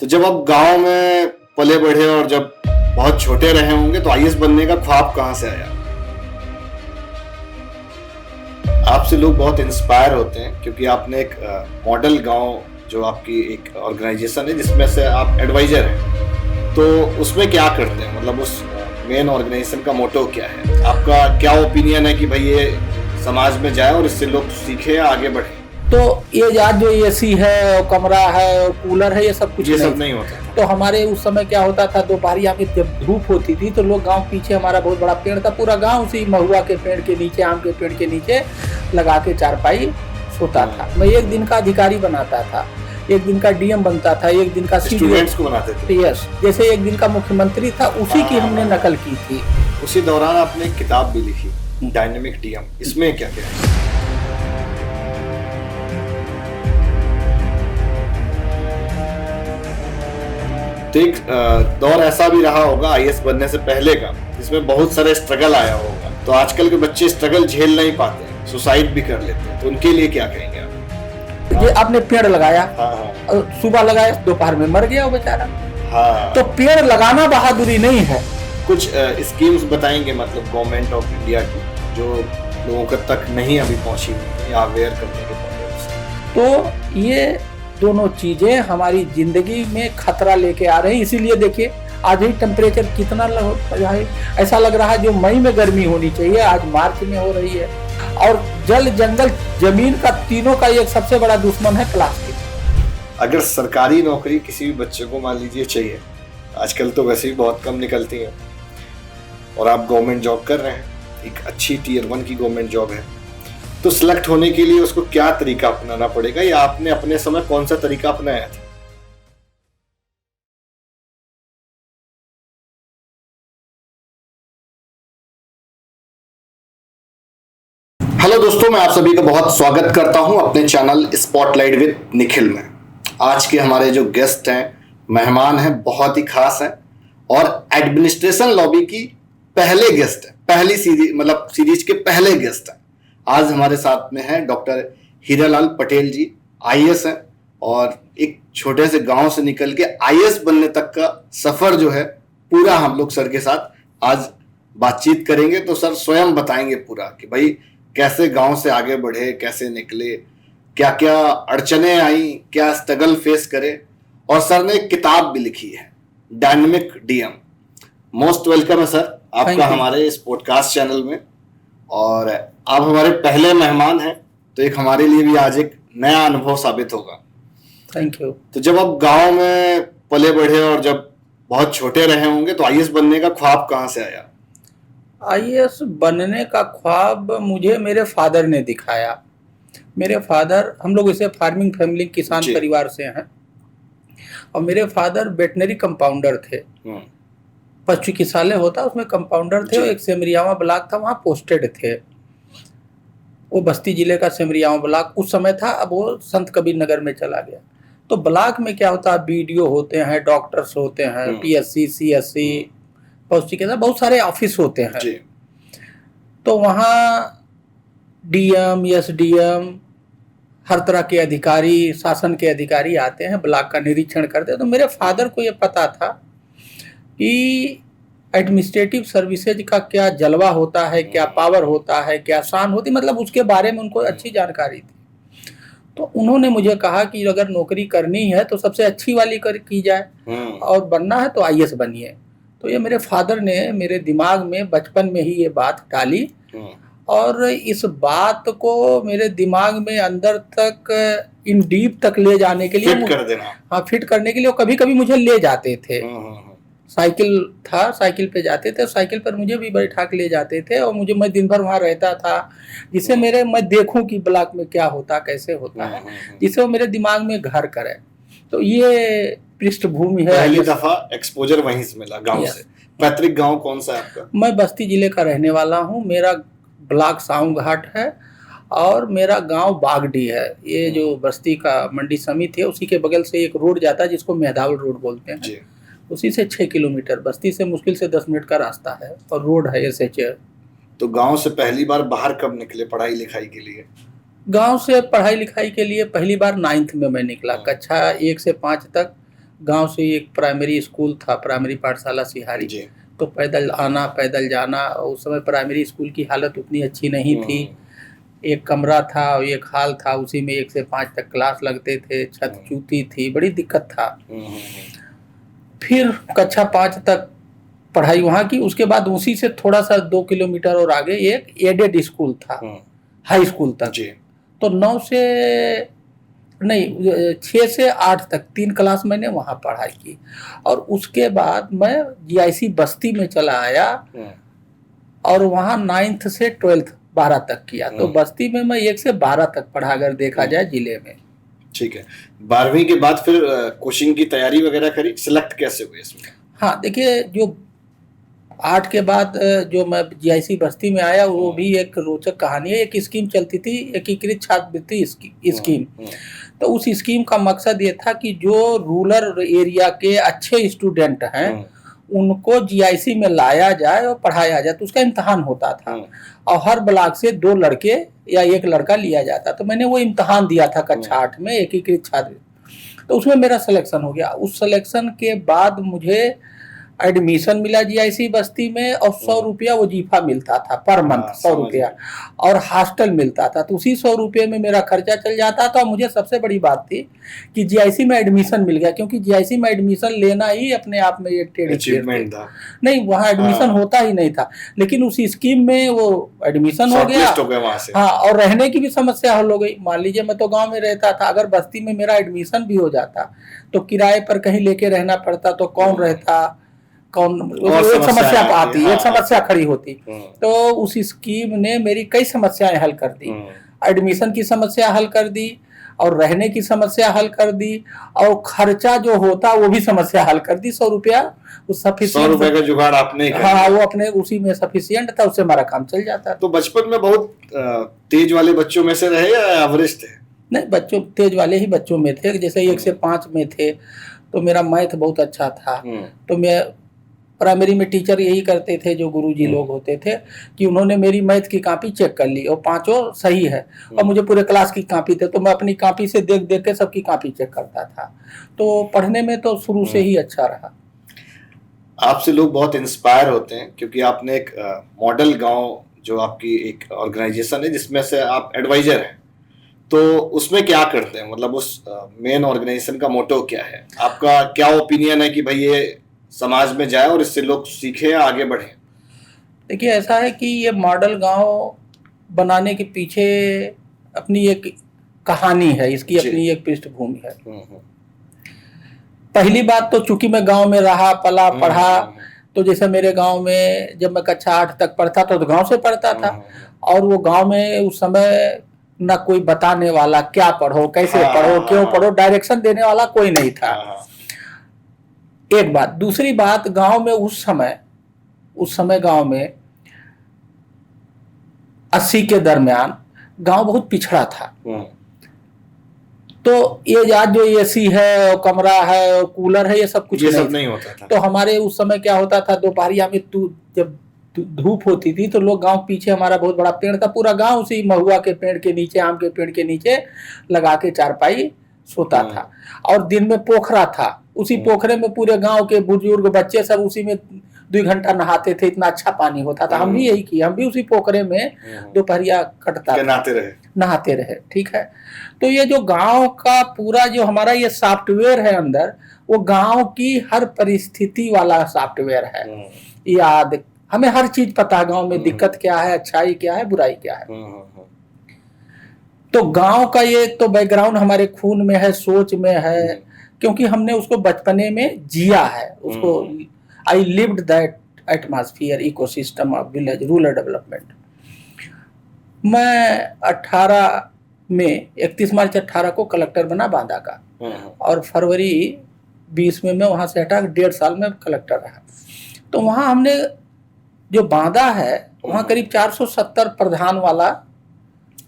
तो जब आप गांव में पले बढ़े और जब बहुत छोटे रहे होंगे तो आईएएस बनने का ख्वाब कहां से आया? आपसे लोग बहुत इंस्पायर होते हैं क्योंकि आपने एक मॉडल गांव जो आपकी एक ऑर्गेनाइजेशन है जिसमें से आप एडवाइजर हैं, तो उसमें क्या करते हैं? मतलब उस मेन ऑर्गेनाइजेशन का मोटो क्या है? आपका क्या ओपिनियन है कि भाई ये समाज में जाए और इससे लोग सीखे आगे बढ़े? तो ये याद जो एसी है और कमरा है और कूलर है, ये सब कुछ नहीं होता। तो हमारे उस समय क्या होता था, दोपहर में जब धूप होती थी तो लोग गांव पीछे हमारा बहुत बड़ा पेड़ था, पूरा गांव उसी महुआ के पेड़ के नीचे, आम के पेड़ के नीचे लगा के चारपाई सोता था। मैं एक दिन का अधिकारी बनाता था, एक दिन का डीएम बनता था, एक दिन का स्टूडेंट्स को बनाते थे। यस, जैसे एक दिन का मुख्यमंत्री था, उसी की हमने नकल की थी। उसी दौरान आपने एक किताब भी लिखी, डायनेमिक डीएम। इसमें क्या क्या है? तो एक दौर ऐसा भी रहा होगा आईएएस बनने से पहले का, जिसमें बहुत सारे स्ट्रगल आया होगा। तो आजकल के बच्चे स्ट्रगल झेल नहीं पाते, सुसाइड भी कर लेते हैं, तो उनके लिए क्या कहेंगे आप? ये आपने पेड़ लगाया, हाँ। सुबह लगाया, दोपहर में मर गया वो बेचारा। हाँ। तो पेड़ लगाना बहादुरी नहीं है। कुछ स्कीम्स बताएंगे, मतलब गवर्नमेंट ऑफ इंडिया की, जो लोगों तक नहीं अभी पहुंची या अवेयर करने के बाद? तो ये दोनों चीजें हमारी जिंदगी में खतरा लेके आ रही हैं। इसीलिए देखिए आज ही टेम्परेचर कितना है, ऐसा लग रहा है जो मई में गर्मी होनी चाहिए आज मार्च में हो रही है। और जल, जंगल, जमीन का, तीनों का एक सबसे बड़ा दुश्मन है प्लास्टिक। अगर सरकारी नौकरी किसी भी बच्चे को मान लीजिए चाहिए, आजकल तो वैसे ही बहुत कम निकलती है, और आप गवर्नमेंट जॉब कर रहे हैं, एक अच्छी टियर 1 की गवर्नमेंट जॉब है, तो सिलेक्ट होने के लिए उसको क्या तरीका अपनाना पड़ेगा, या आपने अपने समय कौन सा तरीका अपनाया था? हेलो दोस्तों, मैं आप सभी का बहुत स्वागत करता हूं अपने चैनल स्पॉटलाइट विद निखिल में। आज के हमारे जो गेस्ट हैं, मेहमान हैं, बहुत ही खास हैं और एडमिनिस्ट्रेशन लॉबी की पहले गेस्ट है, पहली सीरीज, मतलब सीरीज के पहले गेस्ट हैं। आज हमारे साथ में है डॉक्टर हीरालाल पटेल जी, आईएएस हैं, और एक छोटे से गांव से निकल के आईएएस बनने तक का सफर जो है पूरा हम लोग सर के साथ आज बातचीत करेंगे। तो सर स्वयं बताएंगे पूरा कि भाई कैसे गांव से आगे बढ़े, कैसे निकले, क्या क्या अड़चने आई, क्या स्ट्रगल फेस करे। और सर ने एक किताब भी लिखी है, डायनेमिक डीएम। मोस्ट वेलकम है सर आपका हमारे इस पॉडकास्ट चैनल में, और आप हमारे पहले मेहमान हैं, तो एक हमारे लिए भी आज एक नया अनुभव साबित होगा। Thank you. तो जब आप गांव में पले बढ़े और जब बहुत छोटे रहे होंगे तो आईएएस बनने का ख्वाब कहां से आया? आईएएस बनने का ख्वाब मुझे मेरे फादर ने दिखाया। मेरे फादर, हम लोग इसे फार्मिंग फैमिली, किसान परिवार से हैं, और मेरे फादर वेटनरी कंपाउंडर थे। पशु चिकित्सालय होता, उसमें कंपाउंडर थे, और एक सेमरियावा ब्लॉक था, वहाँ पोस्टेड थे। वो बस्ती जिले का सेमरियावा ब्लॉक उस समय था, अब वो संत कबीर नगर में चला गया। तो ब्लॉक में क्या होता है, बीडीओ होते हैं, डॉक्टर्स होते हैं, पीएससी, सीएससी, पशु चिकित्सा, बहुत सारे ऑफिस होते हैं। तो वहाँ डीएम, एसडीएम, हर तरह के अधिकारी, शासन के अधिकारी आते हैं, ब्लॉक का निरीक्षण करते हैं। तो मेरे फादर को ये पता था कि एडमिनिस्ट्रेटिव सर्विसेज का क्या जलवा होता है, क्या पावर होता है, क्या शान होती, मतलब उसके बारे में उनको अच्छी जानकारी थी। तो उन्होंने मुझे कहा कि अगर नौकरी करनी है तो सबसे अच्छी वाली की जाए, और बनना है तो आईएएस बनिए। तो ये मेरे फादर ने मेरे दिमाग में बचपन में ही ये बात डाली, और इस बात को मेरे दिमाग में अंदर तक, इन डीप तक ले जाने के लिए, फिट कर देना। हाँ, फिट करने के लिए। कभी कभी मुझे ले जाते थे, साइकिल था, साइकिल पे जाते थे, साइकिल पर मुझे भी बैठा के ले जाते थे, और मैं दिन भर वहाँ रहता था, जिससे मैं देखूं कि ब्लॉक में क्या होता, कैसे होता है, जिससे वो मेरे दिमाग में घर करे। तो ये पृष्ठभूमि है। पहली दफा एक्सपोजर वहीं से मिला, गांव से। पैतृक गांव कौन सा है आपका? मैं बस्ती जिले का रहने वाला हूँ। मेरा ब्लॉक साऊं घाट है, और मेरा गांव बागडी है। ये जो बस्ती का मंडी समिति है, उसी के बगल से एक रोड जाता है जिसको मेहदावल रोड बोलते हैं। उसी से 6 किलोमीटर, बस्ती से मुश्किल से 10 मिनट का रास्ता है, और रोड है एसएच। तो गांव से पहली बार बाहर कब निकले पढ़ाई लिखाई के लिए? गांव से पढ़ाई लिखाई के लिए पहली बार 9th में मैं निकला। कक्षा 1 से 5 तक गांव से एक प्राइमरी स्कूल था, प्राइमरी पाठशाला सिहारी। जी। तो पैदल आना पैदल जाना, और उस समय प्राइमरी स्कूल की हालत उतनी अच्छी नहीं थी। एक कमरा था और एक हॉल था, उसी में 1 से 5 तक क्लास लगते थे, छत चूती थी, बड़ी दिक्कत था। फिर कक्षा 5 तक पढ़ाई वहाँ की। उसके बाद उसी से थोड़ा सा 2 किलोमीटर और आगे एक एडेड स्कूल था, हाई स्कूल तक। तो 9 से नहीं 6 से 8 तक 3 क्लास मैंने वहाँ पढ़ाई की। और उसके बाद मैं जीआईसी बस्ती में चला आया और वहाँ 9th से 12th 12 तक किया। तो बस्ती में मैं 1 से 12 तक पढ़ा, अगर देखा जाए जिले में। ठीक है। 12वीं के बाद फिर कोचिंग की तैयारी वगैरह करी, सिलेक्ट कैसे हुए इसमें? हाँ देखिए, जो 8 के बाद जो मैं जीआईसी बस्ती में आया, वो भी एक रोचक कहानी है। एक स्कीम चलती थी, एकीकृत छात्रवृत्ति स्कीम। तो उस स्कीम का मकसद ये था कि जो रूरल एरिया के अच्छे स्टूडेंट हैं उनको जीआईसी में लाया जाए और पढ़ाया जाए। तो उसका इम्तहान होता था और हर ब्लॉक से 2 लड़के या 1 लड़का लिया जाता। तो मैंने वो इम्तहान दिया था कक्षा 8 में, एकीकृत छात्र। तो उसमें मेरा सिलेक्शन हो गया। उस सिलेक्शन के बाद मुझे एडमिशन मिला जीआईसी बस्ती में, और 100 रुपया वजीफा मिलता था पर मंथ, 100 रुपया, और हॉस्टल मिलता था। तो उसी 100 रुपये में मेरा खर्चा चल जाता था। मुझे सबसे बड़ी बात थी कि जीआईसी में एडमिशन मिल गया, क्योंकि जीआईसी में एडमिशन लेना ही अपने आप में एक अचीवमेंट था। नहीं, वहाँ एडमिशन होता ही नहीं था, लेकिन उस स्कीम में वो एडमिशन हो गया। वहाँ से। हाँ, और रहने की भी समस्या हल हो गई। मान लीजिए मैं तो गाँव में रहता था, अगर बस्ती में मेरा एडमिशन भी हो जाता तो किराए पर कहीं लेके रहना पड़ता, तो कौन रहता, कौन, एक समस्या आती, एक समस्या खड़ी होती। तो उस स्कीम ने मेरी कई समस्याएं हल कर दी। एडमिशन की समस्या हल कर दी, और रहने की समस्या हल कर दी, और खर्चा जो होता वो भी समस्या हल कर दी। 100 रुपया उस सफिशिएंट, 100 रुपए का जुगाड़ आपने कर हाँ, वो अपने उसी में सफिशिएंट था, उससे हमारा काम चल जाता। तो बचपन में बहुत तेज वाले बच्चों में से रहे या एवरेज थे? नहीं, बच्चों तेज वाले ही बच्चों में थे। जैसे 1 से 5 में थे, तो मेरा मैथ बहुत अच्छा था। तो मैं प्राइमरी में टीचर यही करते थे, जो गुरुजी लोग होते थे, कि उन्होंने मेरी मैथ की कॉपी चेक कर ली और 5 सही है, और मुझे पूरे क्लास की कॉपी थे। तो मैं अपनी कॉपी से देख देख के सबकी कॉपी चेक करता था। तो पढ़ने में तो शुरू से ही अच्छा रहा। आपसे लोग बहुत इंस्पायर होते हैं, क्योंकि आपने एक मॉडल गांव, जो आपकी एक ऑर्गेनाइजेशन है जिसमें से आप एडवाइजर हैं, तो उसमें क्या करते हैं? मतलब उस मेन ऑर्गेनाइजेशन का मोटो क्या है? आपका क्या ओपिनियन है कि भाई ये समाज में जाए और इससे लोग सीखें या आगे बढ़ें? देखिए, ऐसा है कि ये मॉडल गांव बनाने के पीछे अपनी एक कहानी है, इसकी अपनी एक पृष्ठभूमि है। पहली बात तो चूंकि मैं गांव में रहा, पला, पढ़ा, तो जैसे मेरे गांव में जब मैं कक्षा 8 तक पढ़ता था तो गांव से पढ़ता था, और वो गांव में उस समय ना कोई बताने वाला, क्या पढ़ो, कैसे पढ़ो, क्यों पढ़ो, डायरेक्शन देने वाला कोई नहीं था। एक बात। दूसरी बात, गांव में उस समय गांव में 80 के दरमियान गांव बहुत पिछड़ा था। तो ये आज जो एसी है और कमरा है और कूलर है, ये सब कुछ नहीं होता था। तो हमारे उस समय क्या होता था, दोपहरिया में जब धूप होती थी तो लोग गांव पीछे, हमारा बहुत बड़ा पेड़ था, पूरा गांव उसी महुआ के पेड़ के नीचे, आम के पेड़ के नीचे लगा के चारपाई सोता था। और दिन में पोखरा था, उसी पोखरे में पूरे गांव के बुजुर्ग बच्चे सब उसी में 2 घंटा नहाते थे, इतना अच्छा पानी होता था। हम भी यही किए, हम भी उसी पोखरे में दोपहरिया कटता नहाते रहे। ठीक है। तो ये जो गांव का पूरा जो हमारा ये सॉफ्टवेयर है अंदर, वो गांव की हर परिस्थिति वाला सॉफ्टवेयर है। याद, हमें हर चीज पता है, गांव में दिक्कत क्या है, अच्छाई क्या है, बुराई क्या है। तो गांव का ये तो बैकग्राउंड हमारे खून में है, सोच में है, क्योंकि हमने उसको बचपने में जिया है उसको। I lived that atmosphere, ecosystem of village rural development. मैं 18 में 31 मार्च 18 को कलेक्टर बना बांदा का, और फरवरी 20 में मैं वहां से हटा, 1.5 साल में कलेक्टर रहा। तो वहां हमने जो बांदा है, वहां करीब 470 प्रधान वाला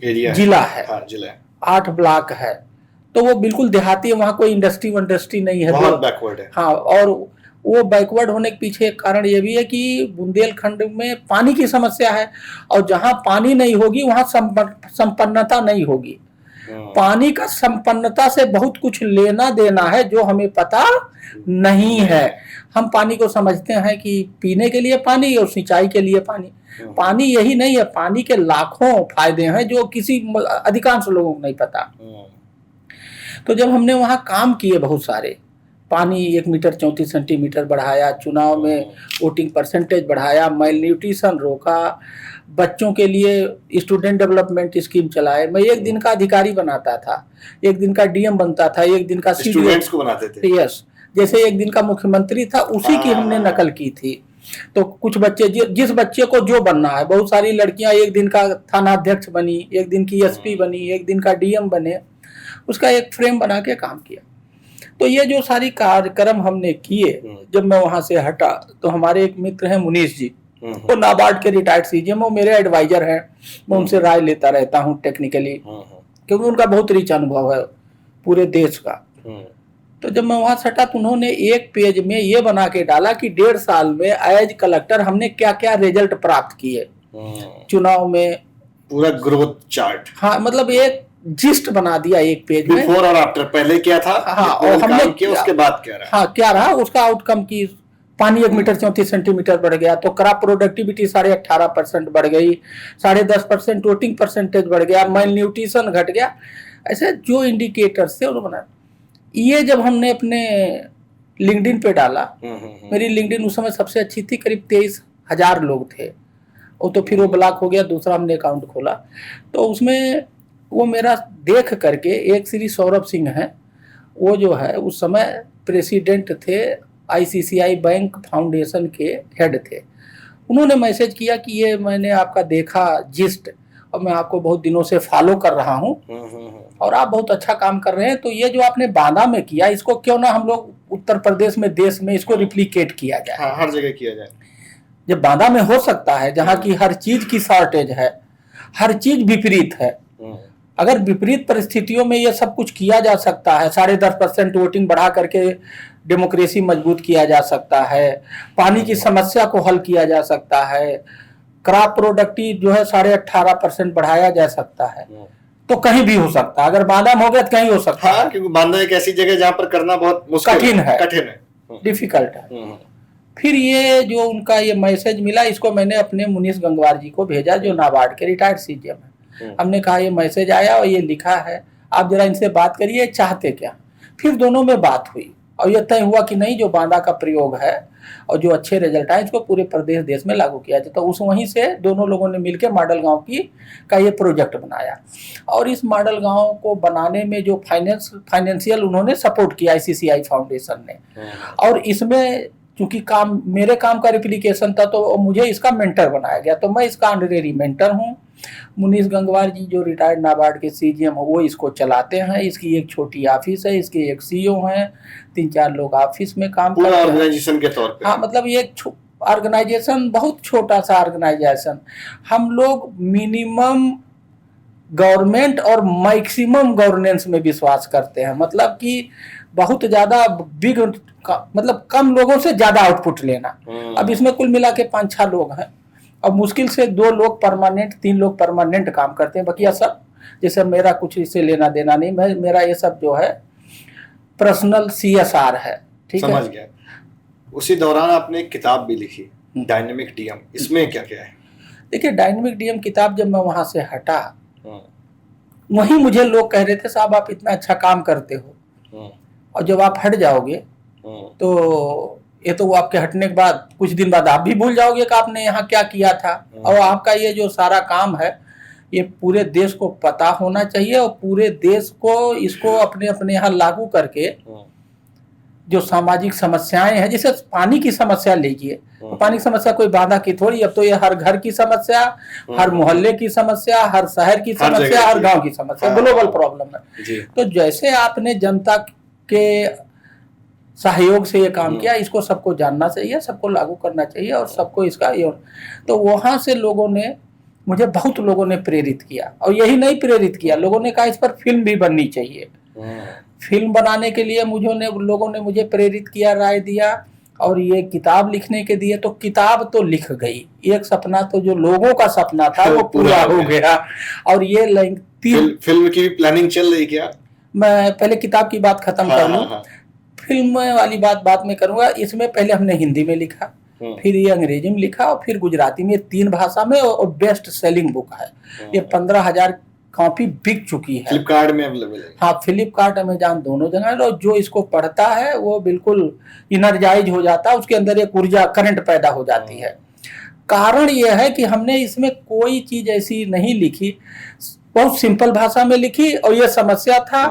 जिला है। 8 ब्लॉक है, तो वो बिल्कुल देहाती है, वहाँ कोई इंडस्ट्री नहीं है, बहुत बैकवर्ड है। हाँ, और वो बैकवर्ड होने के पीछे एक कारण ये भी है कि बुंदेलखंड में पानी की समस्या है, और जहाँ पानी नहीं होगी वहाँ संपन्नता नहीं होगी। पानी का संपन्नता से बहुत कुछ लेना देना है जो हमें पता नहीं है। हम पानी को समझते हैं कि पीने के लिए पानी और सिंचाई के लिए पानी। पानी यही नहीं है, पानी के लाखों फायदे हैं जो किसी अधिकांश लोगों को नहीं पता। तो जब हमने वहाँ काम किए बहुत सारे, पानी 1 मीटर 34 सेंटीमीटर बढ़ाया, चुनाव में वोटिंग परसेंटेज बढ़ाया, माइल न्यूट्रिशन रोका, बच्चों के लिए स्टूडेंट डेवलपमेंट स्कीम चलाए। मैं 1 दिन का अधिकारी बनाता था, 1 दिन का डीएम बनता था, 1 दिन का स्टूडेंट्स को बनाते थे। यस, जैसे 1 दिन का मुख्यमंत्री था, उसी की हमने नकल की थी। तो कुछ बच्चे, जिस बच्चे को जो बनना है, बहुत सारी लड़कियां 1 दिन का थानाध्यक्ष बनी, 1 दिन की एसपी बनी, 1 दिन का डीएम बने, उसका एक फ्रेम बना के काम किया। तो ये जो सारी कार्यक्रम हमने किए, जब मैं वहां से हटा तो हमारे एक मित्र हैं मुनीश जी, वो नाबार्ड के रिटायर्ड सीजीएम, वो मेरे एडवाइजर हैं। मैं उनसे राय लेता रहता हूँ टेक्निकली, क्योंकि उनका बहुत रिच अनुभव है पूरे देश का। तो जब मैं वहां से हटा तो उन्होंने एक पेज में ये बना के डाला कि 1.5 साल में एज कलेक्टर हमने क्या क्या रिजल्ट प्राप्त किए चुनाव में, पूरा ग्रोथ चार्ट। हाँ, मतलब एक जिस्ट बना दिया एक पेज में, बिफोर और आफ्टर, पहले क्या था, हाँ, और हमने किया, उसके बाद क्या रहा, हाँ क्या रहा उसका आउटकम की। पानी 1 मीटर 34 सेंटीमीटर बढ़ गया, तो क्रॉप प्रोडक्टिविटी 18.5% बढ़ गई, 10.5% वोटिंग परसेंटेज बढ़ गया, माइल न्यूट्रिशन घट गया। ऐसे जो इंडिकेटर्स थे उन्होंने बना। ये जब हमने अपने लिंक्डइन पे डाला, मेरी लिंक्डइन उस समय सबसे अच्छी थी, करीब 23,000 लोग थे। वो तो फिर वो ब्लॉक हो गया, दूसरा हमने अकाउंट खोला। तो उसमें वो मेरा देख करके एक श्री सौरभ सिंह हैं, वो जो है उस समय प्रेसिडेंट थे, आईसीसीआई बैंक फाउंडेशन के हेड थे। उन्होंने मैसेज किया कि ये मैंने आपका देखा जिस्ट, और मैं आपको बहुत दिनों से फॉलो कर रहा हूँ और आप बहुत अच्छा काम कर रहे हैं। तो ये जो आपने बांदा में किया, इसको क्यों ना हम लोग उत्तर प्रदेश में, देश में इसको रिप्लिकेट किया जाए। हाँ, हर जगह किया जाए। जब बांदा में हो सकता है, जहाँ की हर चीज की शॉर्टेज है, हर चीज विपरीत है, अगर विपरीत परिस्थितियों में ये सब कुछ किया जा सकता है, 10.5% वोटिंग बढ़ा करके डेमोक्रेसी मजबूत किया जा सकता है, पानी की समस्या को हल किया जा सकता है, क्रॉप प्रोडक्टिव जो है 18.5% बढ़ाया जा सकता है, तो कहीं भी हो सकता है। अगर बांदा में हो गया तो कहीं हो सकता है। क्योंकि बांदा एक ऐसी जगह जहाँ पर करना बहुत मुश्किल कठिन है, डिफिकल्ट है। फिर ये जो उनका ये मैसेज मिला, इसको मैंने अपने मुनीश गंगवार जी को भेजा, जो नाबार्ड के रिटायर्ड सीजीएम है। हमने कहा ये मैसेज आया और ये लिखा है, आप जरा इनसे बात करिए, चाहते क्या। फिर दोनों में बात हुई और ये तय हुआ कि नहीं, जो बांदा का प्रयोग है और जो अच्छे रिजल्ट आए, इसको पूरे प्रदेश देश में लागू किया जाए। तो उस वहीं से दोनों लोगों ने मिलकर मॉडल गांव का ये प्रोजेक्ट बनाया। और इस मॉडल गांव को बनाने में जो फाइनेंशियल उन्होंने सपोर्ट किया आईसीसीआई फाउंडेशन ने। और इसमें चूंकि काम मेरे काम का रिप्लिकेशन था, तो मुझे इसका मेंटर बनाया गया। तो मैं इसका ऑनरेरी मेंटर हूँ। मुनीश गंगवार जी जो रिटायर्ड नाबार्ड के सीजीएम हो, वो इसको चलाते हैं। इसकी एक छोटी ऑफिस है, इसके एक सीईओ हैं, 3-4 लोग ऑफिस में काम करते हैं, ऑर्गेनाइजेशन के तौर पे। हाँ, मतलब ये ऑर्गेनाइजेशन बहुत छोटा सा ऑर्गेनाइजेशन। हम लोग मिनिमम गवर्नमेंट और मैक्सिमम गवर्नेंस में विश्वास करते हैं। मतलब कि बहुत ज्यादा बिग, मतलब कम लोगों से ज्यादा आउटपुट लेना। अब इसमें कुल मिला के 5-6 लोग हैं, और मुश्किल से 2 लोग परमानेंट, 3 लोग परमानेंट काम करते हैं। बाकी सब, जैसे मेरा कुछ इससे लेना देना नहीं, मेरा ये सब जो है पर्सनल CSR है। ठीक है, समझ गया। उसी दौरान आपने एक किताब भी लिखी, डायनेमिक डीएम। इसमें क्या क्या है? देखिए, डायनेमिक डीएम किताब जब मैं वहां से हटा, वहीं मुझे लोग कह रहे थे, साहब आप इतना अच्छा काम करते हो, और जब आप हट जाओगे तो ये तो आपके हटने के बाद कुछ दिन बाद आप भी भूल जाओगे कि आपने यहाँ क्या किया था। और आपका ये जो सारा काम है, ये पूरे देश को पता होना चाहिए, और पूरे देश को इसको अपने अपने यहाँ लागू करके जो सामाजिक समस्याएं हैं, जैसे पानी की समस्या लीजिए, तो पानी की समस्या कोई बांदा की थोड़ी, अब तो ये हर घर की समस्या, हर मोहल्ले की समस्या, हर शहर की समस्या, हर गांव की समस्या, ग्लोबल प्रॉब्लम है। तो जैसे आपने जनता के सहयोग से ये काम किया, इसको सबको जानना चाहिए, सबको लागू करना चाहिए, और सबको इसका ये। तो वहां से लोगों ने, मुझे बहुत लोगों ने प्रेरित किया, और यही नहीं प्रेरित किया, लोगों ने कहा इस पर फिल्म भी बननी चाहिए। फिल्म बनाने के लिए लोगों ने मुझे प्रेरित किया, राय दिया, और ये किताब लिखने के दिए। तो किताब तो लिख गई, एक सपना तो जो लोगों का सपना था वो पूरा हो गया। और ये फिल्म की भी प्लानिंग चल रही क्या? मैं पहले किताब की बात खत्म कर लूं, फिल्म वाली बात बाद में करूंगा। इसमें पहले हमने हिंदी में लिखा, फिर ये अंग्रेजी में लिखा और फिर गुजराती में, 3 भाषा में, और बेस्ट सेलिंग बुक है। ये 15,000 कॉपी बिक चुकी है। फ्लिपकार्ट में अवेलेबल है? हाँ, फ्लिपकार्ट, अमेजॉन दोनों जगह है। और जो इसको पढ़ता है वो बिल्कुल इनर्जाइज हो जाता है, उसके अंदर एक ऊर्जा, करंट पैदा हो जाती है। कारण यह है कि हमने इसमें कोई चीज ऐसी नहीं लिखी, बहुत सिंपल भाषा में लिखी, और ये समस्या था,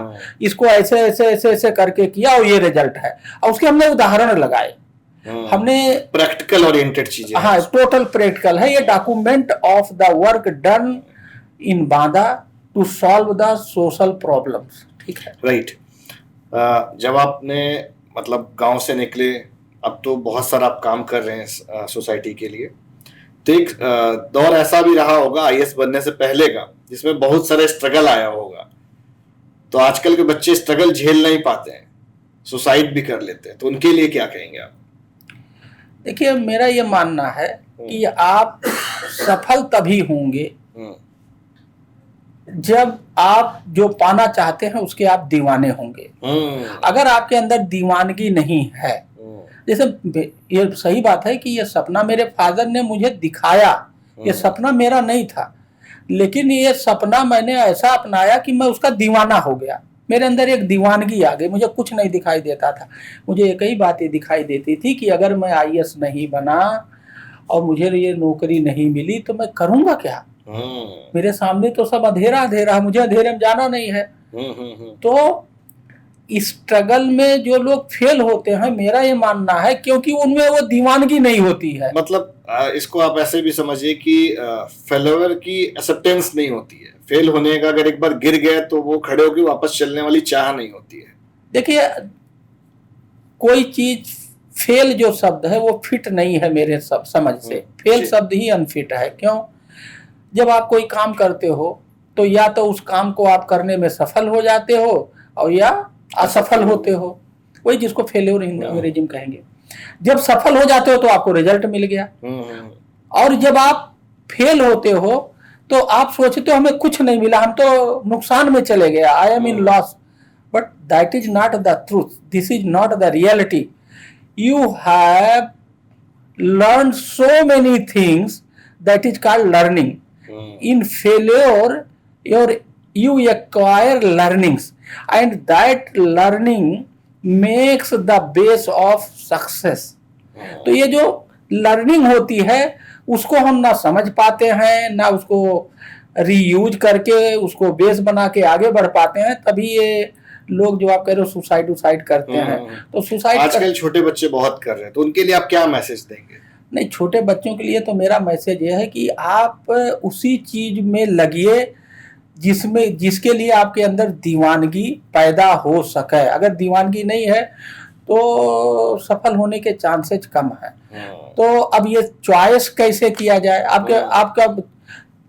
इसको ऐसे ऐसे ऐसे ऐसे करके किया और ये रिजल्ट है। और उसके हमने उदाहरण लगाए, हमने प्रैक्टिकल ओरिएंटेड चीजें। हाँ, टोटल प्रैक्टिकल है। ये document of the work done in Banda to solve the social problems. ठीक है, राइट। जब आपने मतलब गांव से निकले, अब तो बहुत सारा आप काम कर रहे हैं सोसाइटी के लिए, तो एक दौर ऐसा भी रहा होगा आईएएस बनने से पहले का, जिसमें बहुत सारे स्ट्रगल आया होगा। तो आजकल के बच्चे स्ट्रगल झेल नहीं पाते हैं, सुसाइड भी कर लेते हैं, तो उनके लिए क्या कहेंगे आप? देखिए, मेरा ये मानना है कि आप सफल तभी होंगे जब आप जो पाना चाहते हैं उसके आप दीवाने होंगे। अगर आपके अंदर दीवानगी नहीं है, जैसे ये सही बात है कि ये सपना मेरे फादर ने मुझे दिखाया, ये सपना मेरा नहीं था, लेकिन ये सपना मैंने ऐसा अपनाया कि मैं उसका दीवाना हो गया। मेरे अंदर एक दीवानगी आ गई, मुझे कुछ नहीं दिखाई देता था। मुझे एक ही बात दिखाई देती थी कि अगर मैं आईएएस नहीं बना और मुझे ये नौकरी नहीं मिली तो मैं करूंगा क्या? मेरे सामने तो सब अंधेरा अंधेरा, मुझे अंधेरे में जाना नहीं है। तो इस स्ट्रगल में जो लोग फेल होते हैं, मेरा ये मानना है क्योंकि उनमें वो दीवानगी नहीं होती है। मतलब इसको आप ऐसे भी समझिए कि फेलियर की एक्सेप्टेंस नहीं होती है। फेल होने का, अगर एक बार गिर गए तो वो खड़े होकर वापस चलने वाली चाह नहीं होती है। देखिए, कोई चीज फेल जो शब्द है वो फिट नहीं है मेरे समझ से। फेल शब्द ही अनफिट है। क्यों? जब आप कोई काम करते हो तो या तो उस काम को आप करने में सफल हो जाते हो और या असफल होते हो, वही जिसको फेल्योर अंग्रेजी में कहेंगे। जब सफल हो जाते हो तो आपको रिजल्ट मिल गया, और जब आप फेल होते हो तो आप सोचते हो हमें कुछ नहीं मिला, हम तो नुकसान में चले गए, I am in loss. But that is not the truth, this is not the reality. You have learn so many things, that is called learning. In failure, you acquire learnings, and that learning makes the base of success. तो ये जो learning होती है उसको हम ना समझ पाते हैं, ना उसको रीयूज करके उसको बेस बना के आगे बढ़ पाते हैं। तभी ये लोग जो आप कह रहे हो सुसाइड करते हैं, तो सुसाइड आजकल छोटे बच्चे बहुत कर रहे हैं, तो उनके लिए आप क्या मैसेज देंगे? नहीं, छोटे बच्चों के लिए तो मेरा मैसेज ये है कि आप उसी चीज में लगिए जिसके लिए आपके अंदर दीवानगी पैदा हो सके। अगर दीवानगी नहीं है तो सफल होने के चांसेस कम है। तो अब ये चॉइस कैसे किया जाए? आपका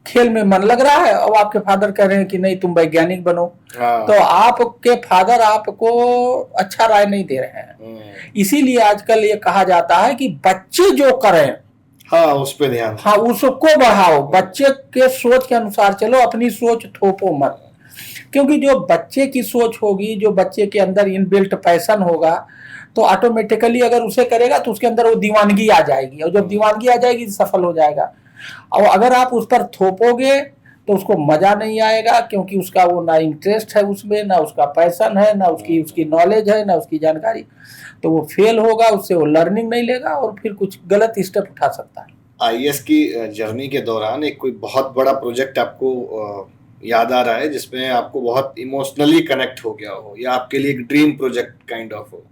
खेल में मन लग रहा है और आपके फादर कह रहे हैं कि नहीं तुम वैज्ञानिक बनो, तो आपके फादर आपको अच्छा राय नहीं दे रहे हैं। इसीलिए आजकल ये कहा जाता है कि बच्चे जो करें, हाँ, उस पे ध्यान, हाँ, उसको बढ़ाओ, बच्चे के सोच के अनुसार चलो, अपनी सोच थोपो मत। क्योंकि जो बच्चे की सोच होगी, जो बच्चे के अंदर इनबिल्ट पैशन होगा, तो ऑटोमेटिकली अगर उसे करेगा तो उसके अंदर वो दीवानगी आ जाएगी, और जब दीवानगी आ जाएगी सफल हो जाएगा। और अगर आप उस पर थोपोगे तो उसको मजा नहीं आएगा, क्योंकि उसका वो ना इंटरेस्ट है उसमें, ना उसका पैशन है, ना उसकी नॉलेज है, ना उसकी जानकारी, तो वो फेल होगा, उससे वो लर्निंग नहीं लेगा और फिर कुछ गलत स्टेप उठा सकता है। आईएएस की जर्नी के दौरान एक कोई बहुत बड़ा प्रोजेक्ट आपको याद आ रहा है जिसमें आपको बहुत इमोशनली कनेक्ट हो गया हो, या आपके लिए एक ड्रीम प्रोजेक्ट काइंड ऑफ हो?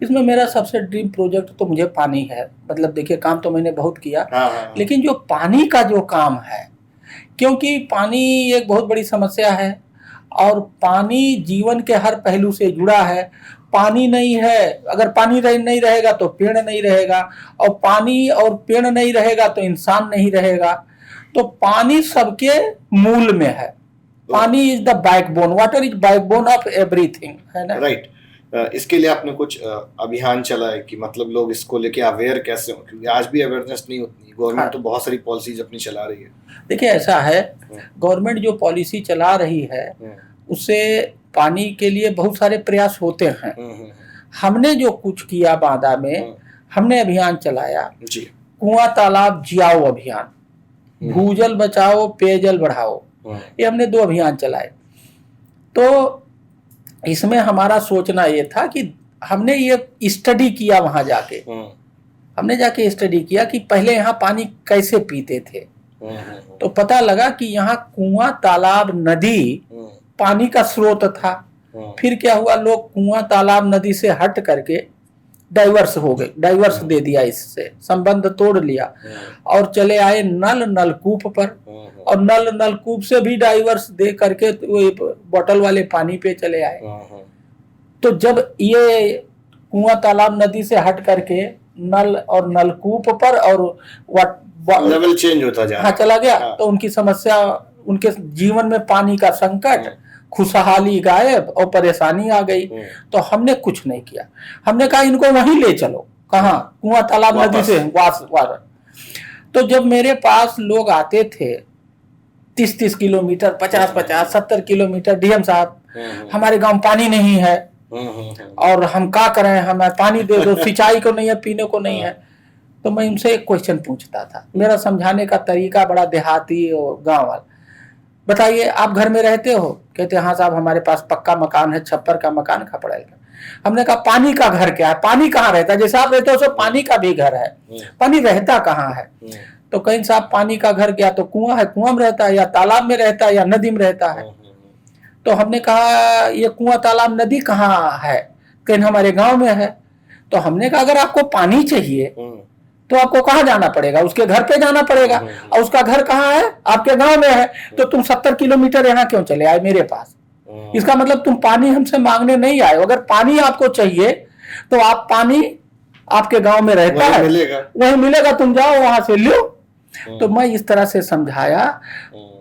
इसमें मेरा सबसे ड्रीम प्रोजेक्ट तो मुझे पानी है। मतलब देखिए, काम तो मैंने बहुत किया, लेकिन जो पानी का जो काम है, क्योंकि पानी एक बहुत बड़ी समस्या है और पानी जीवन के हर पहलू से जुड़ा है। पानी नहीं है, अगर पानी नहीं रहेगा तो पेड़ नहीं रहेगा, और पानी और पेड़ नहीं रहेगा तो इंसान नहीं रहेगा। तो पानी सबके मूल में है। पानी is the backbone, water is backbone of everything, है ना? राइट। इसके लिए आपने कुछ अभियान चलाए कि मतलब लोग इसको लेके अवेयर कैसे हो, क्योंकि आज भी अवेयरनेस नहीं होती। गवर्नमेंट तो बहुत सारी पॉलिसीज अपनी चला रही है। देखिए ऐसा है, गवर्नमेंट जो पॉलिसी चला रही है उससे पानी के लिए बहुत सारे प्रयास होते हैं। हमने जो कुछ किया बांदा में, हमने अभियान चलाया जी, कुआं तालाब जियाओ अभियान, भूजल बचाओ पेयजल बढ़ाओ, ये हमने 2 अभियान चलाए। तो इसमें हमारा सोचना ये था कि हमने ये स्टडी किया, वहां जाके हमने जाके स्टडी किया कि पहले यहाँ पानी कैसे पीते थे। तो पता लगा कि यहाँ कुआं तालाब नदी पानी का स्रोत था। फिर क्या हुआ, लोग कुआं तालाब नदी से हट करके डाइवर्स हो गए, डाइवर्स दे दिया, इससे संबंध तोड़ लिया और चले आए नलकूप पर, और नलकूप से भी डाइवर्स दे करके बोतल वाले पानी पे चले आए। तो जब ये कुआं तालाब नदी से हट करके नल और नलकूप पर और लेवल चेंज होता जा, हाँ, चला गया, तो उनकी समस्या, उनके जीवन में पानी का संकट, खुशहाली गायब और परेशानी आ गई। तो हमने कुछ नहीं किया, हमने कहा इनको वहीं ले चलो, कहाँ, कुआं तालाब नदी से वार। तो जब मेरे पास लोग आते थे 30-30 किलोमीटर, 50-50, 70 किलोमीटर, डीएम साहब हमारे गांव पानी नहीं है और हम क्या करें, हमें पानी दे दो, सिंचाई को नहीं है, पीने को नहीं है। तो मैं उनसे एक क्वेश्चन पूछता था, मेरा समझाने का तरीका बड़ा देहाती और गांव वाला, बताइए आप घर में रहते हो? कहते हाँ साहब हमारे पास पक्का मकान है, छप्पर का मकान, खपड़ा का। हमने कहा पानी का घर क्या है, पानी कहाँ रहता है? जैसे आप रहते हो सब पानी का भी घर है, पानी रहता कहाँ है? तो कहीं साहब पानी का घर क्या, तो कुआं है, कुआं में रहता है, या तालाब में रहता है, या नदी में रहता है। तो हमने कहा ये कुआं तालाब नदी कहाँ है? कहीं हमारे गांव में है। तो हमने कहा अगर आपको पानी चाहिए तो आपको कहाँ जाना पड़ेगा? उसके घर पे जाना पड़ेगा, और उसका घर कहाँ है? आपके गांव में है। तो तुम 70 किलोमीटर यहाँ क्यों चले आए मेरे पास? इसका मतलब तुम पानी हमसे मांगने नहीं आए। अगर पानी आपको चाहिए तो आप पानी आपके गांव में रहता है, वही मिलेगा, तुम जाओ वहां से लो। तो मैं इस तरह से समझाया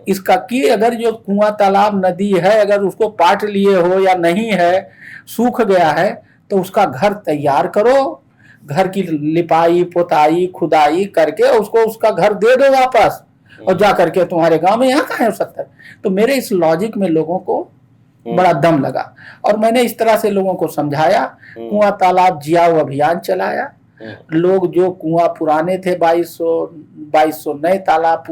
इसका कि अगर जो कुआं तालाब नदी है, अगर उसको पाट लिए हो या नहीं है, सूख गया है, तो उसका घर तैयार करो, घर की लिपाई पोताई खुदाई करके उसको उसका घर दे दो वापस, और जा करके तुम्हारे गांव में यहाँ कहाँ है 70। तो मेरे इस लॉजिक में लोगों को बड़ा दम लगा, और मैंने इस तरह से लोगों को समझाया। कुआं तालाब जियाओ अभियान चलाया। लोग जो कुआं पुराने थे 2200 नए तालाब,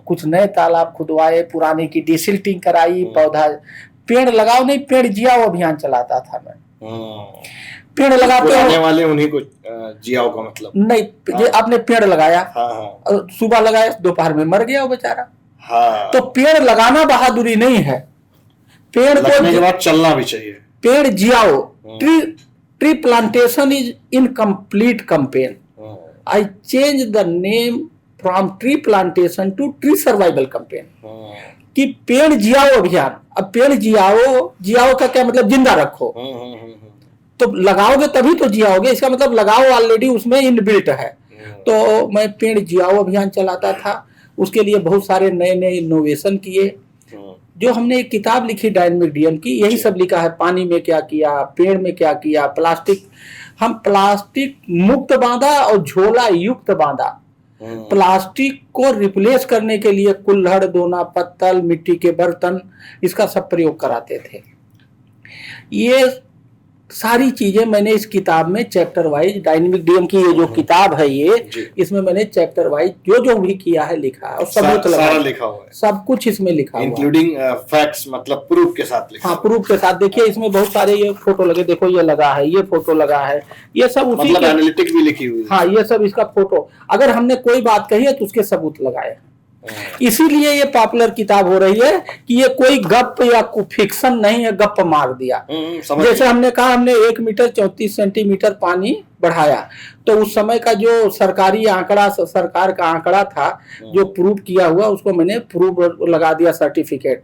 कुछ नए तालाब खुदवाए, पुराने की डिसिल्टिंग कराई, पौधा पेड़ लगाओ, नहीं पेड़ जियाओ अभियान चलाता था मैं। पेड़ लगाते वाले उन्हीं को जियाओ का मतलब नहीं, आपने पेड़ लगाया, सुबह लगाया, दोपहर में मर गया वो बेचारा। तो पेड़ लगाना बहादुरी नहीं है, पेड़ लगने के बाद चलना भी चाहिए। पेड़ जियाओ, tree plantation is incomplete campaign. I change the name from tree plantation to tree survival campaign, कि पेड़ जियाओ अभियान। अब पेड़ जियाओ का क्या मतलब? जिंदा रखो। तो लगाओगे तभी तो जियाओगे, इसका मतलब लगाओ ऑलरेडी उसमें इनबिल्ट है। तो मैं पेड़ जियाओ अभियान चलाता था, उसके लिए बहुत सारे नए नए इनोवेशन किए। जो हमने एक किताब लिखी डायनेमिक डीएम की, यही सब लिखा है, पानी में क्या किया, पेड़ में क्या किया, प्लास्टिक, हम प्लास्टिक मुक्त बांधा और झोला युक्त बांधा। प्लास्टिक को रिप्लेस करने के लिए कुल्हड़, दोना, पत्तल, मिट्टी के बर्तन, इसका सब प्रयोग कराते थे। ये सारी चीजें मैंने इस किताब में चैप्टर वाइज, डायनेमिक डीएम की ये जो किताब है ये, इसमें मैंने चैप्टर वाइज जो भी किया है लिखा है, और सबूत सारा लिखा हुआ है, सब कुछ इसमें लिखा हुआ है, इंक्लूडिंग फैक्ट्स, मतलब प्रूफ के साथ लिखा। हाँ, प्रूफ के साथ। देखिए इसमें बहुत सारे ये फोटो लगे, देखो ये लगा है, ये फोटो लगा है, ये सब उसी मतलब एनालिटिक्स भी लिखी हुई है। हाँ, ये सब इसका फोटो, अगर हमने कोई बात कही है तो उसके सबूत लगाए। इसीलिए ये पॉपुलर किताब हो रही है कि ये कोई गप या फिक्शन नहीं है, गप मार दिया। जैसे हमने कहा हमने 1 मीटर 34 सेंटीमीटर पानी बढ़ाया, तो उस समय का जो सरकारी आंकड़ा, सरकार का आंकड़ा था जो प्रूव किया हुआ, उसको मैंने प्रूव लगा दिया सर्टिफिकेट।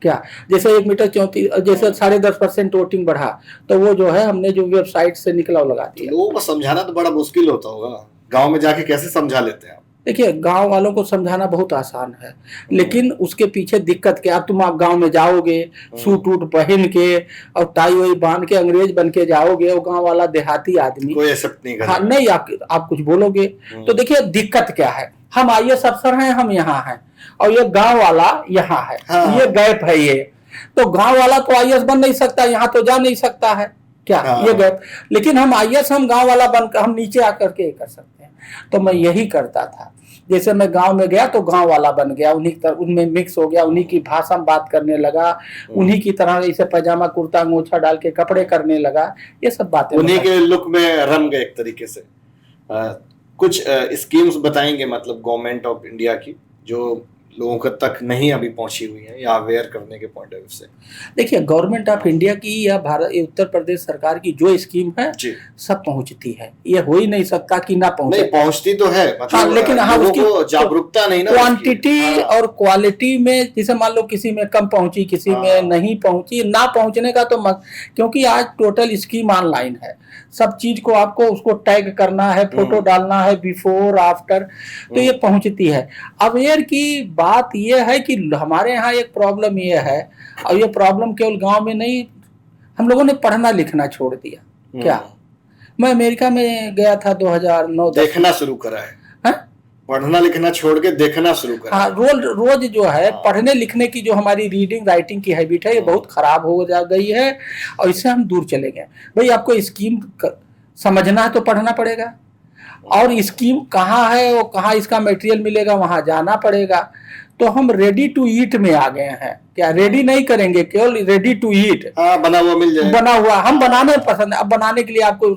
क्या जैसे 1 मीटर 34, जैसे 10.5% वोटिंग बढ़ा, तो वो जो है हमने जो वेबसाइट से निकला वो लगा दिया। लोगों को समझाना तो बड़ा मुश्किल होता होगा, गाँव में जाके कैसे समझा लेते हैं? देखिए, गांव वालों को समझाना बहुत आसान है, लेकिन उसके पीछे दिक्कत क्या, तुम आप गांव में जाओगे सूट वूट पहन के और टाई वाई बांध के अंग्रेज बन के जाओगे, और गांव वाला देहाती आदमी कोई एक्सेप्ट नहीं हाँ करेगा। नहीं, आप कुछ बोलोगे तो देखिए दिक्कत क्या है। हम आईएएस अफसर हैं, हम यहाँ हैं, और ये गांव वाला यहाँ है। हाँ। ये गैप है। ये तो गांव वाला तो आईएएस बन नहीं सकता, यहाँ तो जा नहीं सकता है क्या। हाँ। ये गैप, लेकिन हम आईएएस, हम गांव वाला बनकर हम नीचे आकर के कर सकते हैं। तो मैं यही करता था। जैसे मैं गांव में गया तो गांव वाला बन गया, उन्हीं तरह उनमें मिक्स हो गया, उन्हीं की भाषा में बात करने लगा, उन्हीं की तरह जैसे पैजामा कुर्ता मोछा डाल के कपड़े करने लगा। ये सब बातें उन्हीं के लुक में रम गए एक तरीके से। कुछ स्कीम्स बताएंगे मतलब गवर्नमेंट ऑफ इंडिया की जो लोगों के तक नहीं अभी पहुंची हुई है, या अवेयर करने के पॉइंट ऑफ व्यू से। देखिए, गवर्नमेंट ऑफ इंडिया की या भारत उत्तर प्रदेश सरकार की जो स्कीम है जी। सब पहुंचती है। ये हो ही नहीं सकता कि ना पहुंचे। नहीं, पहुंचती तो है, मतलब हाँ, लेकिन हाँ, लोगों उसकी को जागरूकता नहीं ना, क्वांटिटी हाँ। और क्वालिटी में, जैसे मान लो किसी में कम पहुंची, किसी हाँ। में नहीं पहुंची, ना पहुंचने का तो क्योंकि आज टोटल स्कीम ऑनलाइन है, सब चीज को आपको उसको टैग करना है, फोटो डालना है, बिफोर आफ्टर, तो ये पहुंचती है। अवेयर की बात ये है कि हमारे यहाँ एक प्रॉब्लम ये है, और ये प्रॉब्लम केवल गांव में नहीं, हम लोगों ने पढ़ना लिखना छोड़ दिया। क्या, मैं अमेरिका में गया था 2009। देखना शुरू करा है, पढ़ना लिखना छोड़ के देखना शुरू करा। हाँ, रोज जो है पढ़ने लिखने की जो हमारी रीडिंग राइटिंग की हैबिट है, ये बहुत खराब हो जा गई है, और इससे हम दूर चले गए। भाई, आपको स्कीम समझना है तो पढ़ना पड़ेगा, और स्कीम कहाँ है, वो कहाँ इसका मटेरियल मिलेगा, वहां जाना पड़ेगा। तो हम रेडी टू ईट में आ गए हैं। क्या रेडी नहीं करेंगे, केवल रेडी टू ईट, बना हुआ मिल जाए, बना हुआ हम बनाने पसंद। अब बनाने के लिए आपको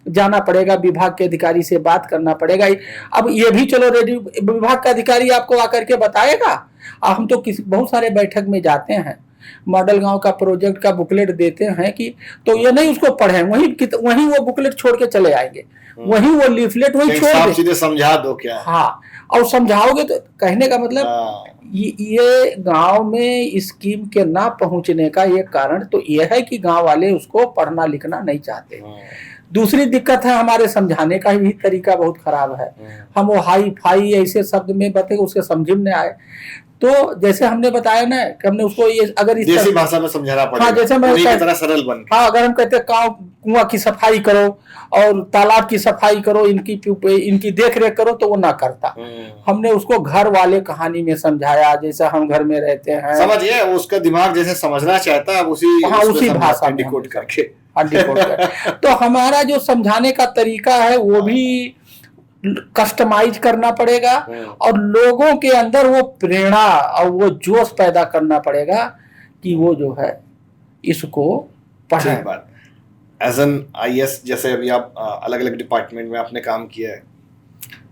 जाना पड़ेगा, विभाग के अधिकारी से बात करना पड़ेगा। अब ये भी चलो रेडी, विभाग का अधिकारी आपको आकर के बताएगा। हम तो बहुत सारे बैठक में जाते हैं, मॉडल गांव का प्रोजेक्ट का बुकलेट देते हैं कि, तो ये नहीं उसको पढ़ें, वहीं वो बुकलेट छोड़ के चले आएंगे, वहीं वो लीफलेट वहीं छोड़ दे, सीधे समझा दो क्या। हाँ, और समझाओगे तो कहने का मतलब ये गांव में स्कीम के ना पहुंचने का ये कारण तो ये है कि गांव वाले उसको पढ़ना लिखना नहीं चाहते। दूसरी दिक्कत है, हमारे समझाने का भी तरीका बहुत खराब है। हम वो हाई फाई ऐसे शब्द में बताए, उसके समझ में आए। तो जैसे हमने बताया ना कि हमने उसको ये अगर इस देसी भाषा में समझाना पड़ेगा। हाँ, जैसे मैं तरह सरल बन। हाँ, अगर हम कहते हैं कुआं की सफाई करो और तालाब की सफाई करो, इनकी देख रेख करो, तो वो ना करता। हमने उसको घर वाले कहानी में समझाया, जैसे हम घर में रहते हैं, समझ गए, उसका दिमाग जैसे समझना चाहता है उसी भाषा डिकोड करके। तो हमारा जो समझाने का तरीका है वो भी कस्टमाइज करना पड़ेगा, और लोगों के अंदर वो प्रेरणा और वो जोश पैदा करना पड़ेगा कि वो जो है इसको पढ़ें। बात एज एन आईएएस, जैसे अभी आप अलग अलग डिपार्टमेंट में आपने काम किया है,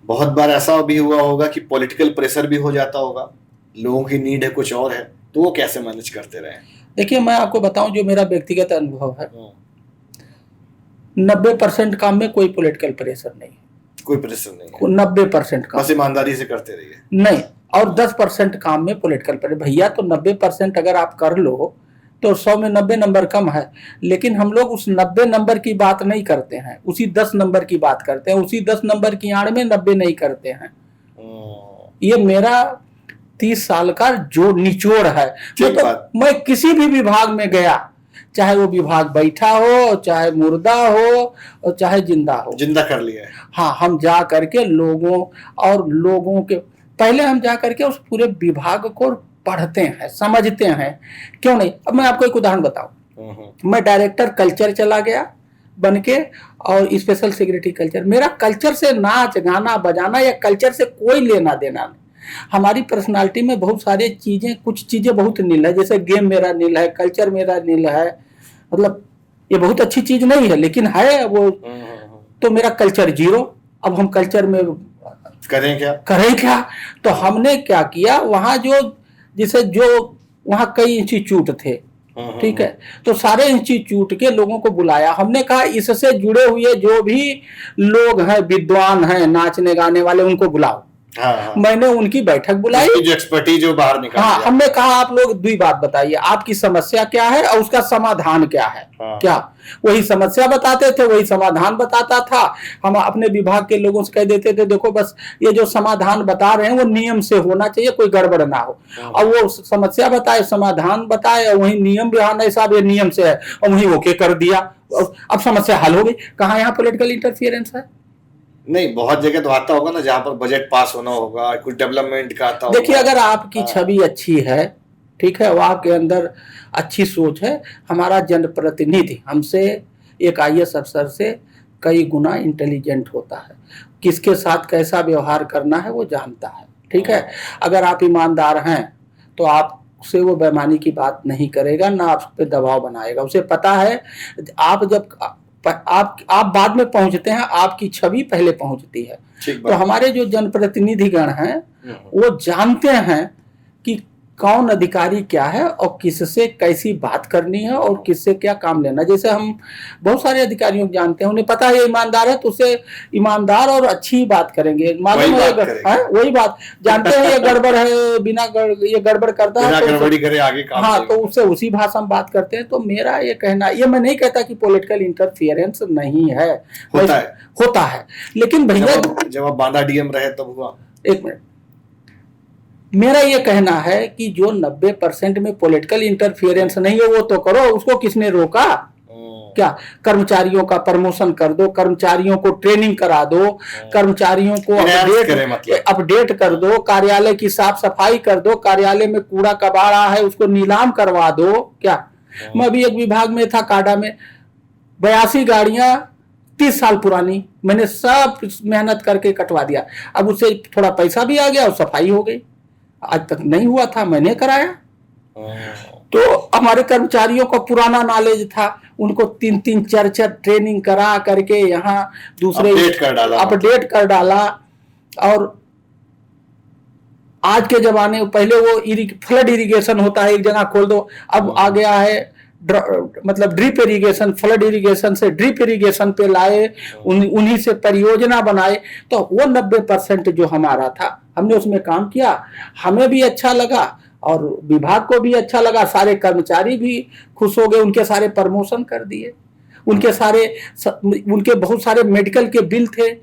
बहुत बार ऐसा भी हुआ होगा कि पॉलिटिकल प्रेशर भी हो जाता होगा, लोगों की नीड है कुछ और है, तो वो कैसे मैनेज करते रहे? देखिए, मैं आपको बताऊं जो मेरा व्यक्तिगत अनुभव है, 90% काम में कोई पॉलिटिकल प्रेशर नहीं, कोई प्रेशर नहीं, 90% काम बस ईमानदारी से करते रहिए। नहीं, और 10% काम में पॉलिटिकल प्रेशर। भैया, तो 90% अगर आप कर लो तो 100 में 90 नंबर कम है, लेकिन हम लोग उस 90 नंबर की बात नहीं करते हैं, उसी 10 नंबर की बात करते हैं, उसी 10 नंबर की आड़ में 90 नहीं करते हैं। ये मेरा 30 साल का जो निचोड़ है। मैं किसी भी विभाग में गया, चाहे वो विभाग बैठा हो, चाहे मुर्दा हो, और चाहे जिंदा हो, जिंदा कर लिया है। हाँ, हम जा करके लोगों के पहले हम जा करके उस पूरे विभाग को पढ़ते हैं, समझते हैं। क्यों नहीं? अब मैं आपको एक उदाहरण बताऊं। मैं डायरेक्टर कल्चर चला गया बन के, और स्पेशल सिक्योरिटी कल्चर। मेरा कल्चर से नाच गाना बजाना या कल्चर से कोई लेना देना नहीं। हमारी पर्सनालिटी में बहुत सारी चीजें, कुछ चीजें बहुत नील है, जैसे गेम मेरा नील है, कल्चर मेरा नील है। मतलब ये बहुत अच्छी चीज नहीं है, लेकिन है वो। तो मेरा कल्चर 0। अब हम कल्चर में करें क्या? तो हमने क्या किया, वहां वहां कई इंस्टीट्यूट थे, ठीक है, तो सारे इंस्टीट्यूट के लोगों को बुलाया। हमने कहा इससे जुड़े हुए जो भी लोग हैं, विद्वान हैं, नाचने गाने वाले, उनको बुलाओ। हाँ। मैंने उनकी बैठक बुलाई, जो एक्सपर्टीज जो बाहर निकाल हाँ, हमने कहा आप लोग दुई बात बताइए, आपकी समस्या क्या है और उसका समाधान क्या है। हाँ। क्या वही समस्या बताते थे, वही समाधान बताता था। हम अपने विभाग के लोगों से कह देते थे देखो बस ये जो समाधान बता रहे हैं वो नियम से होना चाहिए, कोई गड़बड़ ना हो। और वो समस्या बताए, समाधान बताए, और वही नियम भी, हाँ नहीं साहब ये नियम से है, और वही ओके कर दिया, अब समस्या हल हो गई। कहाँ यहाँ पॉलिटिकल इंटरफियरेंस है? नहीं, बहुत जगह तो आता होगा ना जहां पर बजट पास होना होगा, कुछ डेवलपमेंट का आता होगा। देखिए अगर आपकी छवि अच्छी है, ठीक है, वो आपके अंदर अच्छी सोच है, हमारा जनप्रतिनिधि हमसे, एक आईएएस अफसर से कई गुना इंटेलिजेंट होता है, किसके साथ कैसा व्यवहार करना है वो जानता है, ठीक है। अगर आप ईमानदार हैं तो आपसे वो बेईमानी की बात नहीं करेगा, ना आप पे दबाव बनाएगा, उसे पता है। आप जब आप बाद में पहुंचते हैं, आपकी छवि पहले पहुंचती है। तो हमारे जो जनप्रतिनिधिगण हैं वो जानते हैं कि कौन अधिकारी क्या है और किससे कैसी बात करनी है और किससे क्या काम लेना। जैसे हम बहुत सारे अधिकारियों को जानते हैं, उन्हें पता है ये ईमानदार है तो उसे ईमानदार और अच्छी बात करेंगे, मालूम है वही बात जानते हैं ये गड़बड़ है, ये गड़बड़ करता है तो गड़बड़ी करे आगे काम, हाँ, तो उससे उसी भाषा में बात करते हैं। तो मेरा ये कहना, ये मैं नहीं कहता कि पॉलिटिकल इंटरफियरेंस नहीं है, होता है, लेकिन भैया जब आप बांदा डीएम रहे तब हुआ। एक मिनट, मेरा ये कहना है कि जो 90% में पॉलिटिकल इंटरफियरेंस नहीं है वो तो करो, उसको किसने रोका? क्या कर्मचारियों का प्रमोशन कर दो, कर्मचारियों को ट्रेनिंग करा दो, कर्मचारियों को अपडेट कर दो, कार्यालय की साफ सफाई कर दो, कार्यालय में कूड़ा कबाड़ा है उसको नीलाम करवा दो। क्या मैं भी एक विभाग में था काडा में, 82 गाड़ियां 30 साल पुरानी, मैंने सब मेहनत करके कटवा दिया। अब उससे थोड़ा पैसा भी आ गया और सफाई हो गई। आज तक नहीं हुआ था, मैंने कराया। तो हमारे कर्मचारियों का पुराना नॉलेज था, उनको 3-3 4-4 ट्रेनिंग करा करके यहाँ दूसरे अपडेट कर डाला। और आज के जमाने, पहले वो फ्लड इरिगेशन होता है, एक जगह खोल दो, अब आ गया है मतलब ड्रिप इरिगेशन, फ्लड इरिगेशन से ड्रिप इरिगेशन पे लाए, उन्हीं से परियोजना बनाए। तो वो 90% जो हमारा था हमने उसमें काम किया, हमें भी अच्छा लगा और विभाग को भी अच्छा लगा, सारे कर्मचारी भी खुश हो गए, उनके सारे प्रमोशन कर दिए, उनके बहुत सारे मेडिकल के बिल थे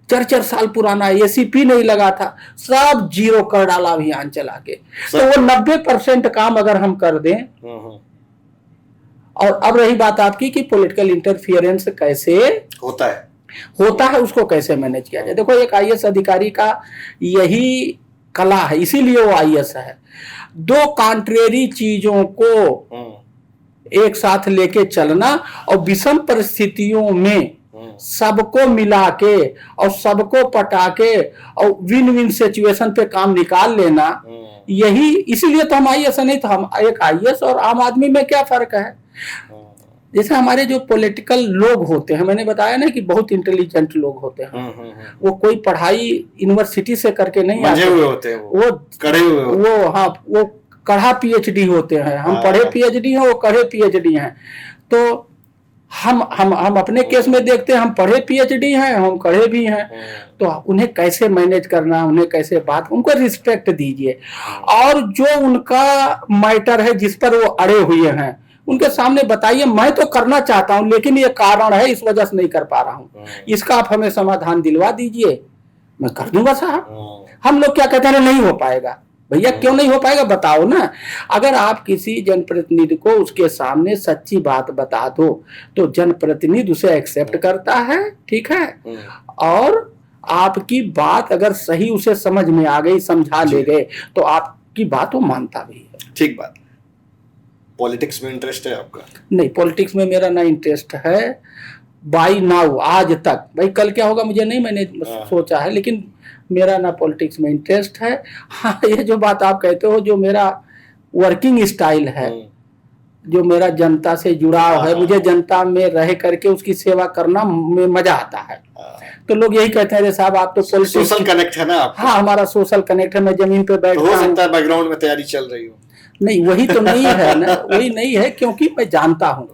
4-4 साल पुराना, एसीपी नहीं लगा था, सब जीरो कर डाला अभियान चला के। तो वो 90% काम अगर हम कर दें। और अब रही बात आपकी कि पॉलिटिकल इंटरफियरेंस कैसे होता है उसको कैसे मैनेज किया जाए। देखो एक आईएएस अधिकारी का यही कला है, इसीलिए वो आईएएस है, दो कॉन्ट्रेरी चीजों को एक साथ लेके चलना और विषम परिस्थितियों में सबको मिला के और सबको पटा के और विन विन सिचुएशन पे काम निकाल लेना, यही, इसीलिए तो हम आईएएस नहीं तो हम एक आईएएस और आम आदमी में क्या फर्क है। जैसे हमारे जो पॉलिटिकल लोग होते हैं, मैंने बताया ना कि बहुत इंटेलिजेंट लोग होते हैं, वो कोई पढ़ाई यूनिवर्सिटी से करके नहीं आते होते हैं, वो कढ़ा पीएचडी होते हैं। हम पढ़े पीएचडी हैं, वो कढ़े पीएचडी हैं। तो हम अपने केस में देखते हैं, हम पढ़े पीएचडी हैं, हम कढ़े भी हैं। तो उन्हें कैसे मैनेज करना, उन्हें कैसे बात, उनको रिस्पेक्ट दीजिए। और जो उनका मैटर है जिस पर वो अड़े हुए हैं उनके सामने बताइए, मैं तो करना चाहता हूं लेकिन ये कारण है, इस वजह से नहीं कर पा रहा हूं, इसका आप हमें समाधान दिलवा दीजिए, मैं कर दूंगा साहब। हम लोग क्या कहते हैं, नहीं हो पाएगा। भैया क्यों नहीं हो पाएगा बताओ ना। अगर आप किसी जनप्रतिनिधि को उसके सामने सच्ची बात बता दो तो जनप्रतिनिधि उसे एक्सेप्ट करता है, ठीक है, और आपकी बात अगर सही उसे समझ में आ गई, समझा ले गए, तो आपकी बात वो मानता भी है। ठीक बात। पॉलिटिक्स में इंटरेस्ट है आपका? नहीं, पॉलिटिक्स में मेरा ना इंटरेस्ट है बाई नाउ, आज तक। भाई कल क्या होगा मुझे नहीं, मैंने सोचा है, लेकिन मेरा ना पॉलिटिक्स में इंटरेस्ट है। हाँ, ये जो बात आप कहते हो, जो मेरा वर्किंग स्टाइल है, जो मेरा जनता से जुड़ाव है, मुझे जनता में रह करके उसकी सेवा करना में मजा आता है। तो लोग यही कहते हैं, अरे साहब आप तो सोशल कनेक्ट है ना आपका? हाँ, हमारा सोशल कनेक्ट है, मैं जमीन पे बैठता हूं। हो सकता है बैकग्राउंड में तैयारी चल रही हो। नहीं, वही तो नहीं है ना, वही नहीं है, क्योंकि मैं जानता हूं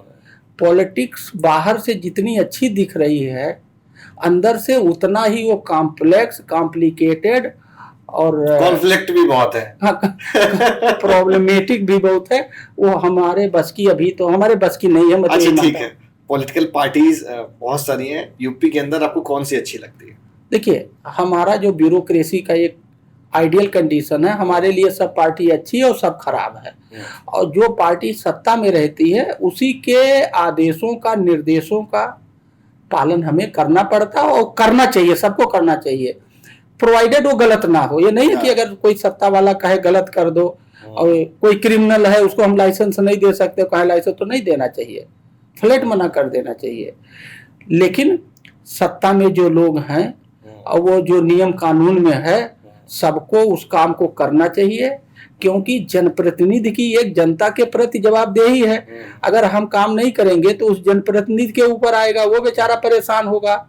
पॉलिटिक्स बाहर से जितनी अच्छी दिख रही है, अंदर से उतना ही वो कॉम्प्लेक्स, कॉम्प्लिकेटेड और कॉन्फ्लिक्ट भी बहुत है, प्रॉब्लमेटिक भी बहुत है। वो हमारे बस की, अभी तो हमारे बस की नहीं है। मैं तो अच्छा ये ठीक मानता है, हूँ। पॉलिटिकल पार्टीज बहुत सारी हैं यूपी के अंदर, आपको कौन सी अच्छी लगती है? देखिए, हमारा जो ब्यूरोक्रेसी का एक आइडियल कंडीशन है, हमारे लिए सब पार्टी अच्छी है और सब खराब है। और जो पार्टी सत्ता में रहती है उसी के आदेशों का, निर्देशों का पालन हमें करना पड़ता है और करना चाहिए, सबको करना चाहिए, प्रोवाइडेड वो गलत ना हो। ये नहीं है कि अगर कोई सत्ता वाला कहे गलत कर दो, और कोई क्रिमिनल है उसको हम लाइसेंस नहीं दे सकते, कहे लाइसेंस तो नहीं देना चाहिए, फ्लैट मना कर देना चाहिए। लेकिन सत्ता में जो लोग हैं और वो जो नियम कानून में है, सबको उस काम को करना चाहिए, क्योंकि जनप्रतिनिधि की एक जनता के प्रति जवाबदेही है। अगर हम काम नहीं करेंगे तो उस जनप्रतिनिधि के ऊपर आएगा, वो बेचारा परेशान होगा।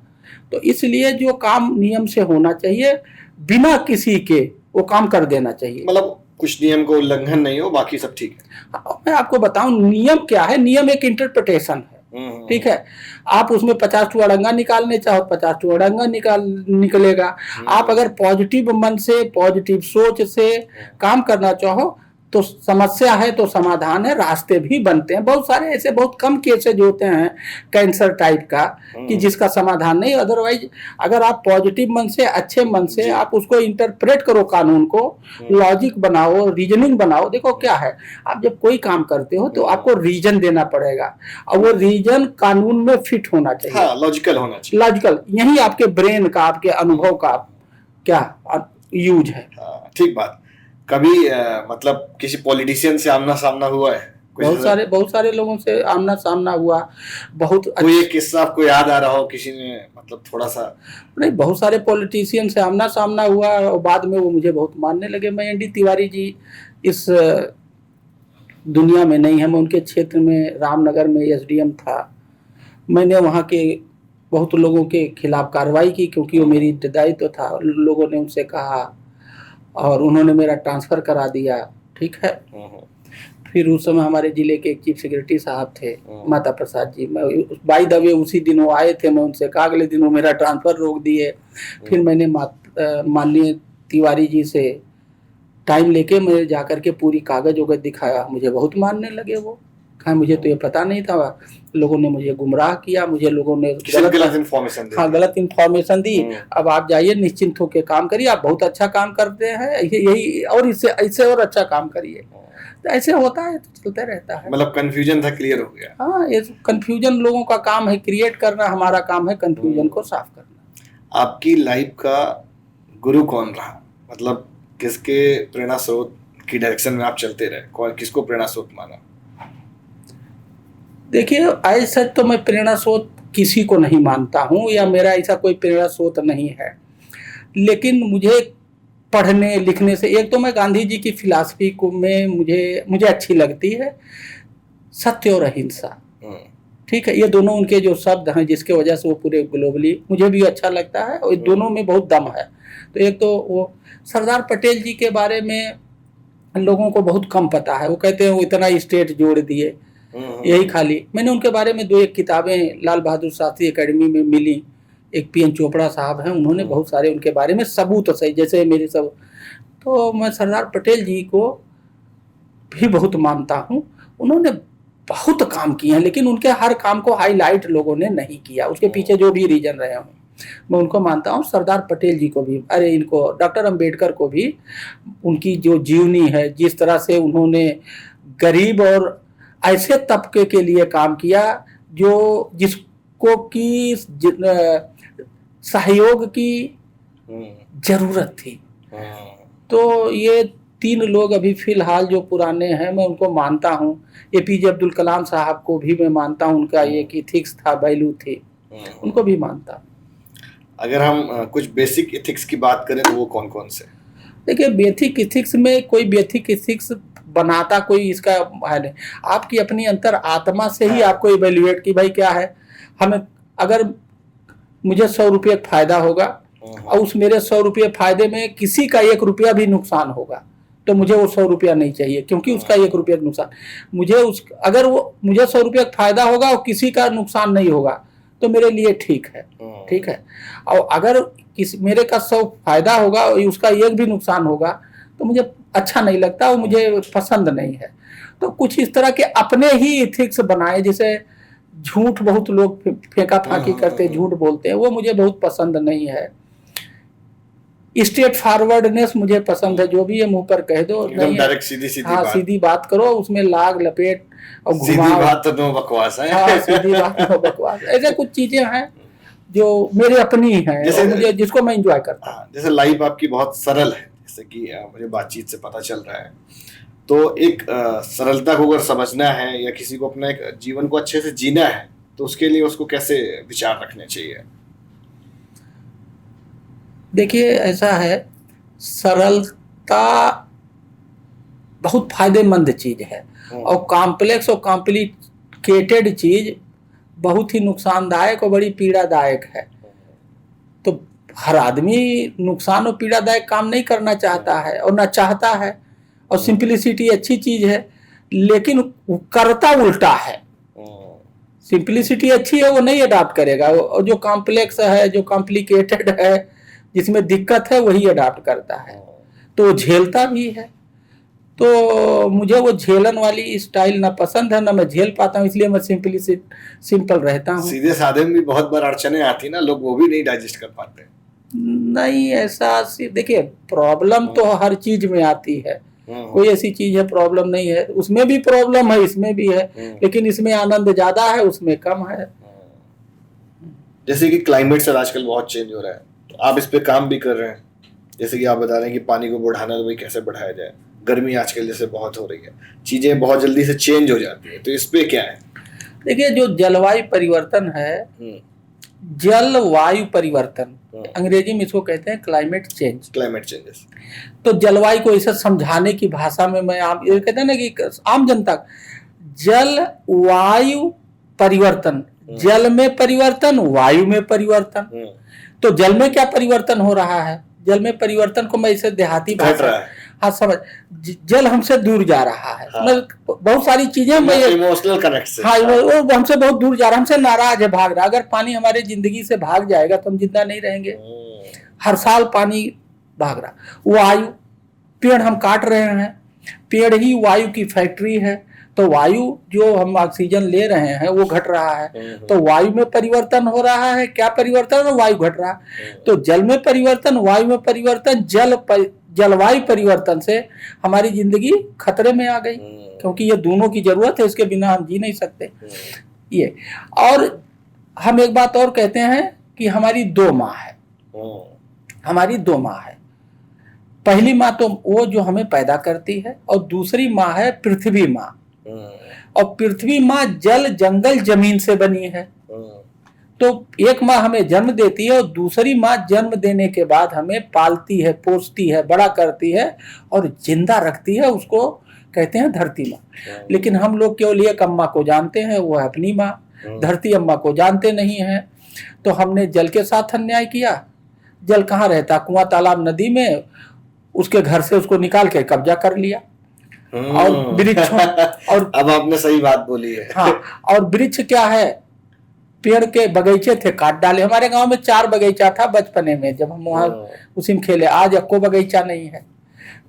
तो इसलिए जो काम नियम से होना चाहिए, बिना किसी के वो काम कर देना चाहिए। मतलब कुछ नियम को उल्लंघन नहीं हो, बाकी सब ठीक है। मैं आपको बताऊं नियम क्या है। नियम एक इंटरप्रिटेशन है, ठीक है। आप उसमें 50 टू अड़ंगा निकालने चाहो, 50 टू अड़ंगा निकलेगा। आप अगर पॉजिटिव मन से, पॉजिटिव सोच से काम करना चाहो तो समस्या है तो समाधान है, रास्ते भी बनते हैं। बहुत सारे ऐसे, बहुत कम केसेज होते हैं कैंसर टाइप का कि जिसका समाधान नहीं। अदरवाइज अगर आप पॉजिटिव मन से, अच्छे मन से आप उसको इंटरप्रेट करो, कानून को लॉजिक बनाओ, रीजनिंग बनाओ। देखो क्या है, आप जब कोई काम करते हो तो आपको रीजन देना पड़ेगा और वो रीजन कानून में फिट होना चाहिए। हाँ, लॉजिकल होना चाहिए। लॉजिकल, यही आपके ब्रेन का, आपके अनुभव का क्या यूज है। ठीक बात। कभी मतलब किसी पॉलिटिशियन से आमना सामना हुआ है? बहुत सारे लोगों से आमना सामना हुआ। बहुत कोई एक किस्सा आपको याद आ रहा हो, किसी ने मतलब थोड़ा सा? नहीं, बहुत सारे पॉलिटिशियन से आमना सामना हुआ और बाद में वो मुझे बहुत मानने लगे। मैं एनडी तिवारी जी इस दुनिया में नहीं है। मैं उनके क्षेत्र में, रामनगर में एसडीएम था। मैंने वहाँ के बहुत लोगों के खिलाफ कार्रवाई की, क्योंकि वो मेरी दायित्व था। लोगों ने उनसे कहा और उन्होंने मेरा ट्रांसफ़र करा दिया, ठीक है। फिर उस समय हमारे जिले के एक चीफ सेक्रेटरी साहब थे, माता प्रसाद जी। मैं बाय द वे उसी दिन वो आए थे, मैं उनसे कहा, अगले दिन वो मेरा ट्रांसफ़र रोक दिए। फिर मैंने माननीय तिवारी जी से टाइम लेके मैं जाकर के पूरी कागज वगज दिखाया। मुझे बहुत मानने लगे। वो कहा, मुझे तो ये पता नहीं था, लोगों ने मुझे गुमराह किया, मुझे लोगों ने गलत इन्फॉर्मेशन दी। हाँ, गलत इन्फॉर्मेशन दी। अब आप जाइए, निश्चिंत होकर काम करिए, आप बहुत अच्छा काम करते हैं, यही और इससे और अच्छा काम करिए। तो ऐसे होता है, तो चलते रहता है। मतलब कंफ्यूजन था, क्लियर हो गया। हाँ, ये कंफ्यूजन लोगों का काम है क्रिएट करना, हमारा काम है कंफ्यूजन को साफ करना। आपकी लाइफ का गुरु कौन रहा? मतलब किसके प्रेरणा स्रोत की डायरेक्शन में आप चलते रहे? कौन, किसको प्रेरणा स्रोत माना? देखिए, ऐसा तो मैं प्रेरणा स्रोत किसी को नहीं मानता हूँ, या मेरा ऐसा कोई प्रेरणा स्रोत नहीं है। लेकिन मुझे पढ़ने लिखने से, एक तो मैं गांधी जी की फिलॉसफी को में मुझे अच्छी लगती है, सत्य और अहिंसा, ठीक है। ये दोनों उनके जो शब्द हैं, जिसके वजह से वो पूरे ग्लोबली मुझे भी अच्छा लगता है, और दोनों में बहुत दम है। तो एक तो वो सरदार पटेल जी के बारे में लोगों को बहुत कम पता है। वो कहते हैं वो इतना स्टेट जोड़ दिए, यही खाली। मैंने उनके बारे में 2-1 किताबें लाल बहादुर शास्त्री एकेडमी में मिली। एक पीएन चोपड़ा साहब हैं, उन्होंने बहुत सारे उनके बारे में सबूत सही, जैसे मेरे सब। तो मैं सरदार पटेल जी को भी बहुत मानता हूँ। उन्होंने बहुत काम किए हैं, लेकिन उनके हर काम को हाईलाइट लोगों ने नहीं किया। उसके पीछे जो भी रीजन रहे हों, मैं उनको मानता हूँ। सरदार पटेल जी को भी, अरे इनको डॉक्टर अंबेडकर को भी, उनकी जो जीवनी है, जिस तरह से उन्होंने गरीब और ऐसे तबके के लिए काम किया जो जिसको की सहयोग की जरूरत थी। तो ये 3 लोग अभी फिलहाल जो पुराने हैं, मैं उनको मानता हूँ। एपीजे अब्दुल कलाम साहब को भी मैं मानता हूँ, उनका एक इथिक्स था, वैल्यू थी, उनको भी मानता हूँ। अगर हम कुछ बेसिक इथिक्स की बात करें तो वो कौन कौन से? देखिए, बेसिक इथिक्स में कोई बेसिक इथिक्स बनाता कोई इसका है नहीं। आपकी अपनी अंतर आत्मा से ही आपको इवेल्युएट की भाई क्या है। हमें अगर मुझे 100 रुपये फायदा होगा और उस मेरे 100 रुपये फायदे में किसी का 1 रुपया भी नुकसान होगा, तो मुझे वो 100 रुपया नहीं चाहिए, क्योंकि उसका 1 रुपया नुकसान। अगर वो मुझे 100 रुपये फायदा होगा और किसी का नुकसान नहीं होगा, तो मेरे लिए ठीक है, ठीक है। और अगर मेरे का 100 फायदा होगा और उसका एक भी नुकसान होगा तो मुझे अच्छा नहीं लगता, वो मुझे पसंद नहीं है। तो कुछ इस तरह के अपने ही इथिक्स बनाए, जैसे झूठ बहुत लोग फेंका फाकी करते हैं, झूठ बोलते हैं, वो मुझे बहुत पसंद नहीं है। स्ट्रेट फॉरवर्डनेस मुझे पसंद है, जो भी है मुंह पर कह दो, एकदम डायरेक्ट, सीधी सीधी हाँ, बात। सीधी बात करो, उसमें लाग लपेट और सीधी बात तो नो बकवास है। हाँ, सीधी बात नो बकवास। ऐसे कुछ चीजें हैं जो मेरी अपनी हैं, जैसे मुझे जिसको मैं एंजॉय करता हूँ। जैसे लाइफ आपकी बहुत सरल है, जैसे कि मुझे बातचीत से पता चल रहा है। तो एक सरलता को अगर समझना है या किसी को अपना एक जीवन को अच्छे से जीना है तो उसके लिए उसको कैसे विचार रखने चाहिए? देखिए, ऐसा है, सरलता बहुत फायदेमंद चीज है और कॉम्प्लेक्स और कॉम्प्लिकेटेड चीज बहुत ही नुकसानदायक और बड़ी पीड़ादायक है। तो हर आदमी नुकसान और पीड़ादायक काम नहीं करना चाहता है और ना चाहता है, और सिंपलिसिटी अच्छी चीज है, लेकिन करता उल्टा है। सिंपलिसिटी अच्छी है, वो नहीं अडॉप्ट करेगा, और जो कॉम्प्लेक्स है, जो कॉम्प्लिकेटेड है, जिसमें दिक्कत है, वही अडॉप्ट करता है, तो वो झेलता भी है। तो मुझे वो झेलन वाली स्टाइल ना पसंद है, ना मैं झेल पाता हूँ, इसलिए मैं सिंपल रहता हूँ। सीधे साधे में भी बहुत बार अड़चने आती ना, लोग वो भी नहीं डाइजेस्ट कर पाते। नहीं, ऐसा देखिए, प्रॉब्लम तो हर चीज में आती है, कोई ऐसी चीज है प्रॉब्लम नहीं है, उसमें भी प्रॉब्लम है, इसमें भी है, लेकिन इसमें आनंद ज्यादा है, उसमें कम है। जैसे कि क्लाइमेट सर आजकल बहुत चेंज हो रहा है, तो आप इस पे काम भी कर रहे हैं। जैसे कि आप बता रहे हैं कि पानी को बढ़ाना, तो भाई कैसे बढ़ाया जाए। गर्मी आजकल जैसे बहुत हो रही है, चीजें बहुत जल्दी से चेंज हो जाती है, तो इस पे क्या है? देखिए, जो जलवायु परिवर्तन है, जलवायु परिवर्तन, अंग्रेजी में इसको कहते हैं क्लाइमेट चेंज। Climate changes. तो जलवायु को इसे समझाने की भाषा में मैं ये कहते हैं ना कि आम जनता, जलवायु परिवर्तन, जल में परिवर्तन, वायु में परिवर्तन। तो जल में क्या परिवर्तन हो रहा है? जल में परिवर्तन को मैं इसे देहाती भाषा, हाँ समझ, जल हमसे दूर जा रहा है। हाँ। बहुत सारी चीजें इमोशनल कनेक्ट, हाँ, वो हमसे बहुत दूर जा रहा है, हमसे नाराज है, भाग रहा है। अगर पानी हमारे जिंदगी से भाग जाएगा तो हम जिंदा नहीं रहेंगे। हर साल पानी भाग रहा। वायु, पेड़ हम काट रहे हैं, पेड़ ही वायु की फैक्ट्री है, तो वायु जो हम ऑक्सीजन ले रहे हैं वो घट रहा है, तो वायु में परिवर्तन हो रहा है। क्या परिवर्तन है? वायु घट रहा है। तो जल में परिवर्तन, वायु में परिवर्तन, जलवायु परिवर्तन से हमारी जिंदगी खतरे में आ गई, क्योंकि ये दोनों की जरूरत है, इसके बिना हम जी नहीं सकते। ये, और हम एक बात और कहते हैं कि हमारी 2 माँ है, हमारी 2 माँ है। पहली माँ तो वो जो हमें पैदा करती है, और दूसरी माँ है पृथ्वी माँ। और पृथ्वी माँ जल, जंगल, जमीन से बनी है। तो एक माँ हमें जन्म देती है और दूसरी माँ जन्म देने के बाद हमें पालती है, पोसती है, बड़ा करती है और जिंदा रखती है, उसको कहते हैं धरती माँ। लेकिन हम लोग केवल एक अम्मा को जानते हैं, वो है अपनी माँ, धरती अम्मा को जानते नहीं है। तो हमने जल के साथ अन्याय किया। जल कहाँ रहता? कुआं, तालाब, नदी में, उसके घर से उसको निकाल के कब्जा कर लिया। और वृक्ष, और अब आपने सही बात बोली है। हाँ, और वृक्ष क्या है? पेड़ के बगीचे थे, काट डाले। हमारे गांव में 4 बगीचा था बचपने में, जब हम वहां उसी में खेले। आज एको बगीचा नहीं है।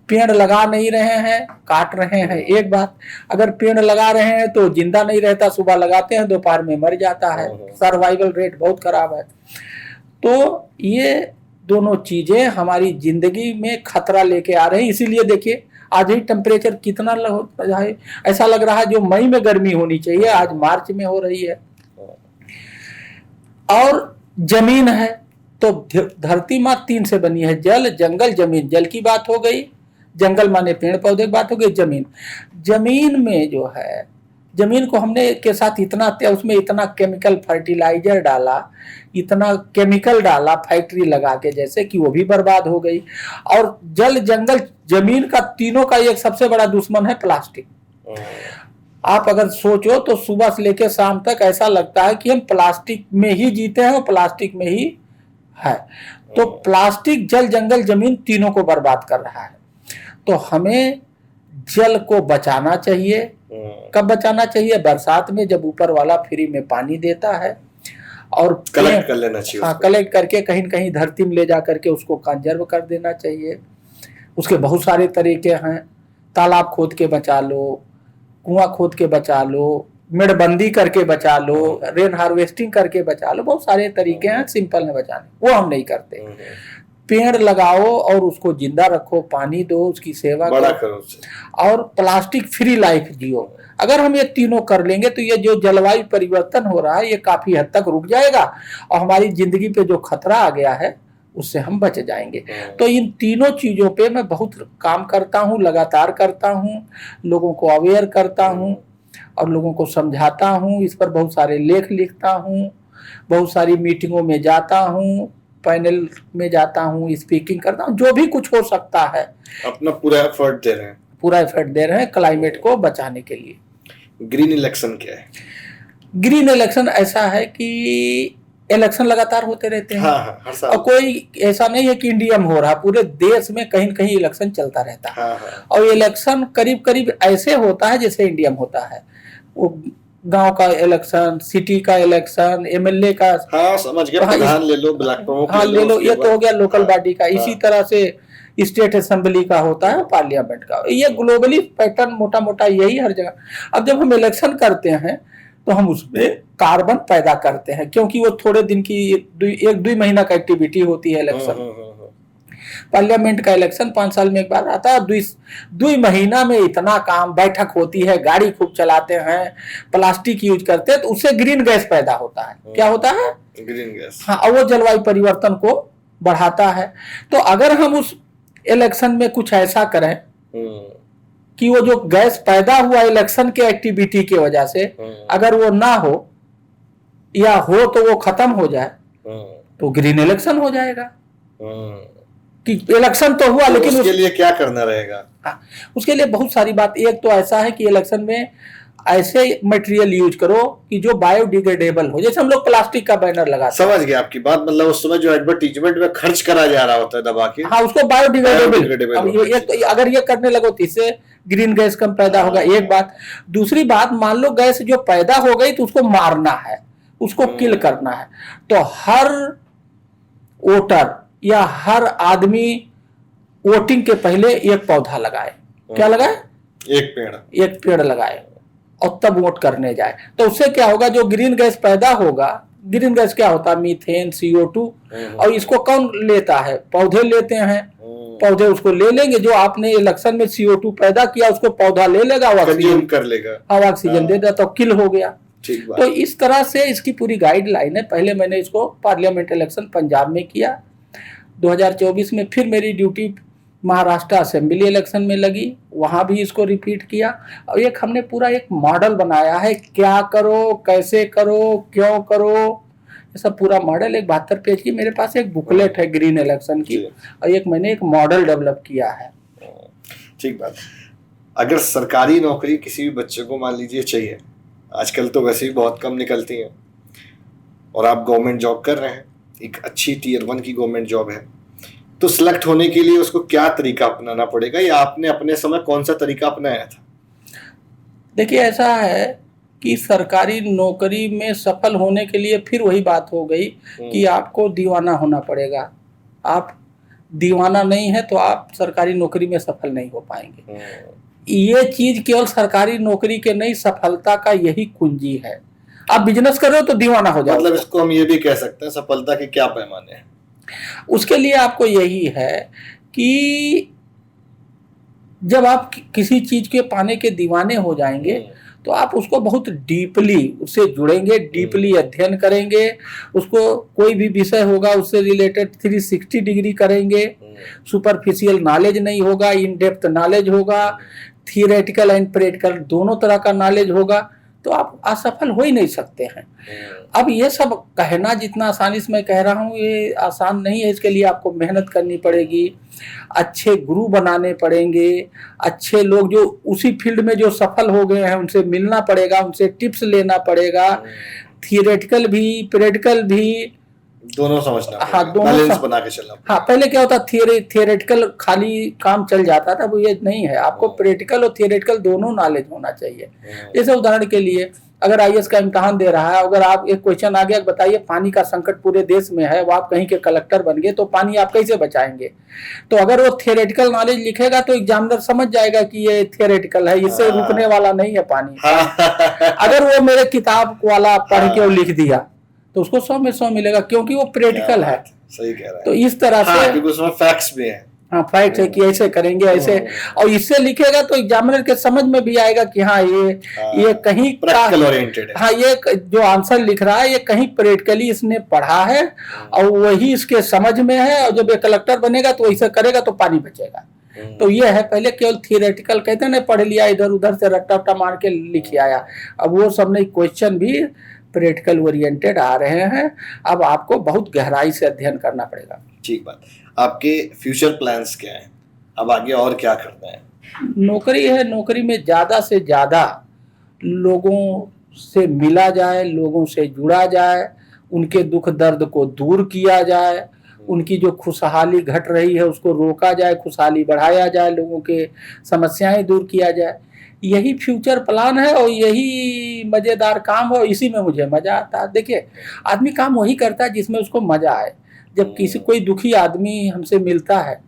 पेड़ लगा नहीं रहे हैं, काट रहे हैं। एक बात, अगर पेड़ लगा रहे हैं तो जिंदा नहीं रहता, सुबह लगाते हैं दोपहर में मर जाता है, सर्वाइवल रेट बहुत खराब है। तो ये दोनों चीजें हमारी जिंदगी में खतरा लेके आ रही हैं। इसीलिए देखिए, आज ही टेम्परेचर कितना है, ऐसा लग रहा है जो मई में गर्मी होनी चाहिए, आज मार्च में हो रही है। और जमीन है, तो धरती माँ 3 से बनी है, जल, जंगल, जमीन। जल की बात हो गई, जंगल माने पेड़ पौधे की बात हो गई, जमीन। जमीन में जो है, जमीन को हमने के साथ इतना, उसमें इतना केमिकल फर्टिलाइजर डाला, इतना केमिकल डाला फैक्ट्री लगा के, जैसे कि वो भी बर्बाद हो गई। और जल, जंगल, जमीन का, तीनों का एक सबसे बड़ा दुश्मन है प्लास्टिक। आप अगर सोचो तो सुबह से लेकर शाम तक ऐसा लगता है कि हम प्लास्टिक में ही जीते हैं और प्लास्टिक में ही है। तो प्लास्टिक जल, जंगल, जमीन तीनों को बर्बाद कर रहा है। तो हमें जल को बचाना चाहिए। कब बचाना चाहिए? बरसात में, जब ऊपर वाला फ्री में पानी देता है। और कलेक्ट कर लेना चाहिए। हाँ, कलेक्ट करके कहीं न कहीं धरती में ले जा करके उसको कंजर्व कर देना चाहिए। उसके बहुत सारे तरीके हैं, तालाब खोद के बचा लो, कुआं खोद के बचा लो, मेड़बंदी करके बचा लो, रेन हार्वेस्टिंग करके बचा लो, बहुत सारे तरीके हैं सिंपल में बचाने, वो हम नहीं करते। पेड़ लगाओ और उसको जिंदा रखो, पानी दो, उसकी सेवा करो और प्लास्टिक फ्री लाइफ जियो। अगर हम ये तीनों कर लेंगे तो ये जो जलवायु परिवर्तन हो रहा है ये काफी हद तक रुक जाएगा और हमारी जिंदगी पे जो खतरा आ गया है उससे हम बच जाएंगे। तो इन तीनों चीजों पे मैं बहुत काम करता हूँ, लगातार करता हूँ, लोगों को अवेयर करता हूँ और लोगों को समझाता हूँ। इस पर बहुत सारे लेख लिखता हूँ, बहुत सारी मीटिंगों में जाता हूँ, पैनल में जाता हूँ, स्पीकिंग करता हूँ, जो भी कुछ हो सकता है अपना पूरा एफर्ट दे रहे हैं। पूरा एफर्ट दे रहे हैं क्लाइमेट को बचाने के लिए। ग्रीन इलेक्शन क्या है? ग्रीन इलेक्शन ऐसा है कि इलेक्शन लगातार होते रहते हैं। हाँ, हर साल। और कोई ऐसा नहीं है कि इंडिया में हो रहा, पूरे देश में कहीं न कहीं इलेक्शन चलता रहता है। हाँ। और इलेक्शन करीब करीब ऐसे होता है जैसे इंडिया में होता है, वो गांव का इलेक्शन, सिटी का इलेक्शन, एमएलए का, हाँ समझ गया, प्रधान ले लो, ब्लॉक प्रमुख ले लो, ये तो हो गया लोकल बॉडी का। इसी तरह से स्टेट असेंबली का होता है, पार्लियामेंट का। ये ग्लोबली पैटर्न मोटा मोटा यही हर जगह। अब जब हम इलेक्शन करते हैं तो हम उसमें कार्बन पैदा करते हैं, क्योंकि वो थोड़े दिन की 1-2 महीना का एक्टिविटी होती है इलेक्शन। पार्लियामेंट का इलेक्शन 5 साल में एक बार आता है। 2 महीना में इतना काम, बैठक होती है, गाड़ी खूब चलाते हैं, प्लास्टिक यूज करते हैं, तो उससे ग्रीन गैस पैदा होता है। क्या होता है? Green gas. हाँ, और वो जलवायु परिवर्तन को बढ़ाता है। तो अगर हम उस इलेक्शन में कुछ ऐसा करें कि वो जो गैस पैदा हुआ इलेक्शन के एक्टिविटी की वजह से, अगर वो ना हो या हो तो वो खत्म हो जाए, तो ग्रीन इलेक्शन हो जाएगा। कि इलेक्शन तो हुआ, लेकिन उसके लिए क्या करना रहेगा? हाँ, उसके लिए बहुत सारी बात। एक तो ऐसा है कि इलेक्शन में ऐसे मटेरियल यूज करो कि जो बायोडिग्रेडेबल हो, जैसे हम लोग प्लास्टिक का बैनर लगाते हैं। समझ गया आपकी बात, मतलब उस समय जो एडवर्टीजमेंट में खर्च करा जा रहा होता है दबा के, हाँ, उसको बायोडिग्रेडेबल। अगर ये करने लगो तो इससे ग्रीन गैस कम पैदा होगा, एक बात। दूसरी बात, मान लो गैस जो पैदा हो गई तो उसको मारना है, उसको किल करना है, तो हर वोटर या हर आदमी वोटिंग के पहले एक पौधा लगाए। क्या लगाए? एक पेड़ लगाए और तब वोट करने जाए। तो उससे क्या होगा, जो ग्रीन गैस पैदा होगा, ग्रीन गैस क्या होता है? Methane, CO2। और इसको कौन लेता है? पौधे लेते हैं। पौधे उसको ले लेंगे, जो आपने इलेक्शन में CO2 पैदा किया उसको पौधा ले लेगा, ऑक्सीजन कर लेगा, ऑक्सीजन दे देता, तो किल हो गया। तो इस तरह से इसकी पूरी गाइडलाइन है। पहले मैंने इसको पार्लियामेंट इलेक्शन पंजाब में किया, 2024 में फिर मेरी ड्यूटी महाराष्ट्र असेंबली इलेक्शन में लगी, वहां भी इसको रिपीट किया। और एक हमने पूरा एक मॉडल बनाया है, क्या करो, कैसे करो, क्यों करो, ये सब पूरा मॉडल। एक 72 पेज की मेरे पास एक बुकलेट है ग्रीन इलेक्शन की, और एक मैंने एक मॉडल डेवलप किया है। ठीक बात। अगर सरकारी नौकरी किसी भी बच्चे को मान लीजिए चाहिए, आजकल तो वैसे ही बहुत कम निकलती हैं, और आप गवर्नमेंट जॉब कर रहे हैं, एक अच्छी Tier 1 की गवर्नमेंट जॉब है, तो सिलेक्ट होने के लिए उसको क्या तरीका अपनाना पड़ेगा, या आपने अपने समय कौन सा तरीका अपनाया था? देखिए, ऐसा है कि सरकारी नौकरी में सफल होने के लिए फिर वही बात हो गई कि आपको दीवाना होना पड़ेगा। आप दीवाना नहीं है तो आप सरकारी नौकरी में सफल नहीं हो पाएंगे। ये चीज केवल सरकारी नौकरी के नहीं, सफलता का यही कुंजी है। आप बिजनेस कर रहे हो तो दीवाना हो जाओ। मतलब इसको हम ये भी कह सकते हैं, सफलता के क्या पैमाने हैं? उसके लिए आपको यही है कि जब आप किसी चीज के पाने के दीवाने हो जाएंगे तो आप उसको बहुत डीपली उससे जुड़ेंगे, डीपली अध्ययन करेंगे, उसको कोई भी विषय होगा उससे रिलेटेड 360 डिग्री करेंगे। सुपरफिशियल नॉलेज नहीं होगा, इन डेप्थ नॉलेज होगा, थियोरेटिकल एंड प्रैक्टिकल दोनों तरह का नॉलेज होगा, तो आप असफल हो ही नहीं सकते हैं। अब ये सब कहना जितना आसानी से मैं कह रहा हूँ, ये आसान नहीं है। इसके लिए आपको मेहनत करनी पड़ेगी, अच्छे गुरु बनाने पड़ेंगे, अच्छे लोग जो उसी फील्ड में जो सफल हो गए हैं उनसे मिलना पड़ेगा, उनसे टिप्स लेना पड़ेगा, थियोरेटिकल भी प्रैक्टिकल भी दोनों समझना। हाँ, दोनों बना के चलना। हाँ, पहले क्या होता, थियोरेटिकल खाली काम चल जाता था, वो ये नहीं है। आपको प्रैक्टिकल और थियोरेटिकल दोनों नॉलेज होना चाहिए। जैसे उदाहरण के लिए अगर आईएएस का इम्तहान दे रहा है, अगर आप एक क्वेश्चन आ गया बताइए पानी का संकट पूरे देश में है, वो आप कहीं के कलेक्टर बन गए तो पानी आप कैसे बचाएंगे? तो अगर वो थियोरेटिकल नॉलेज लिखेगा तो एग्जामिनर समझ जाएगा कि ये थियोरेटिकल है, इससे रुकने वाला नहीं है पानी। अगर वो मेरे किताब वाला पढ़ के वो लिख दिया तो उसको 100 में 100 मिलेगा, क्योंकि वो प्रैक्टिकल है। सही कह रहा है। तो इस तरह से क्योंकि उसमें फैक्ट्स भी हैं। हाँ, फैक्ट है कि ऐसे करेंगे ऐसे, और इससे लिखेगा तो एग्जामिनर के समझ में भी आएगा कि हाँ ये कहीं प्रैक्टिकल ओरिएंटेड है। हाँ, ये जो आंसर लिख रहा है ये कहीं प्रैक्टिकली इसने पढ़ा है और वही इसके समझ में है, और जब ये कलेक्टर बनेगा तो ऐसे करेगा तो पानी बचेगा। तो ये है, पहले केवल थियोरेटिकल कहते हैं ना, पढ़ लिया इधर उधर से रट्टा रट्टा मार के लिख आया। अब वो सब नहीं, क्वेश्चन भी प्रैक्टिकल ओरिएंटेड आ रहे हैं। अब आपको बहुत गहराई से अध्ययन करना पड़ेगा। ठीक बात। आपके फ्यूचर प्लान्स क्या हैं? अब आगे और क्या करना है? नौकरी है, नौकरी में ज़्यादा से ज़्यादा लोगों से मिला जाए, लोगों से जुड़ा जाए, उनके दुख दर्द को दूर किया जाए, उनकी जो खुशहाली घट रही है उसको रोका जाए, खुशहाली बढ़ाया जाए, लोगों के समस्याएं दूर किया जाए। यही फ्यूचर प्लान है और यही मज़ेदार काम है और इसी में मुझे मज़ा आता है। देखिए, आदमी काम वही करता है जिसमें उसको मज़ा आए। जब किसी कोई दुखी आदमी हमसे मिलता है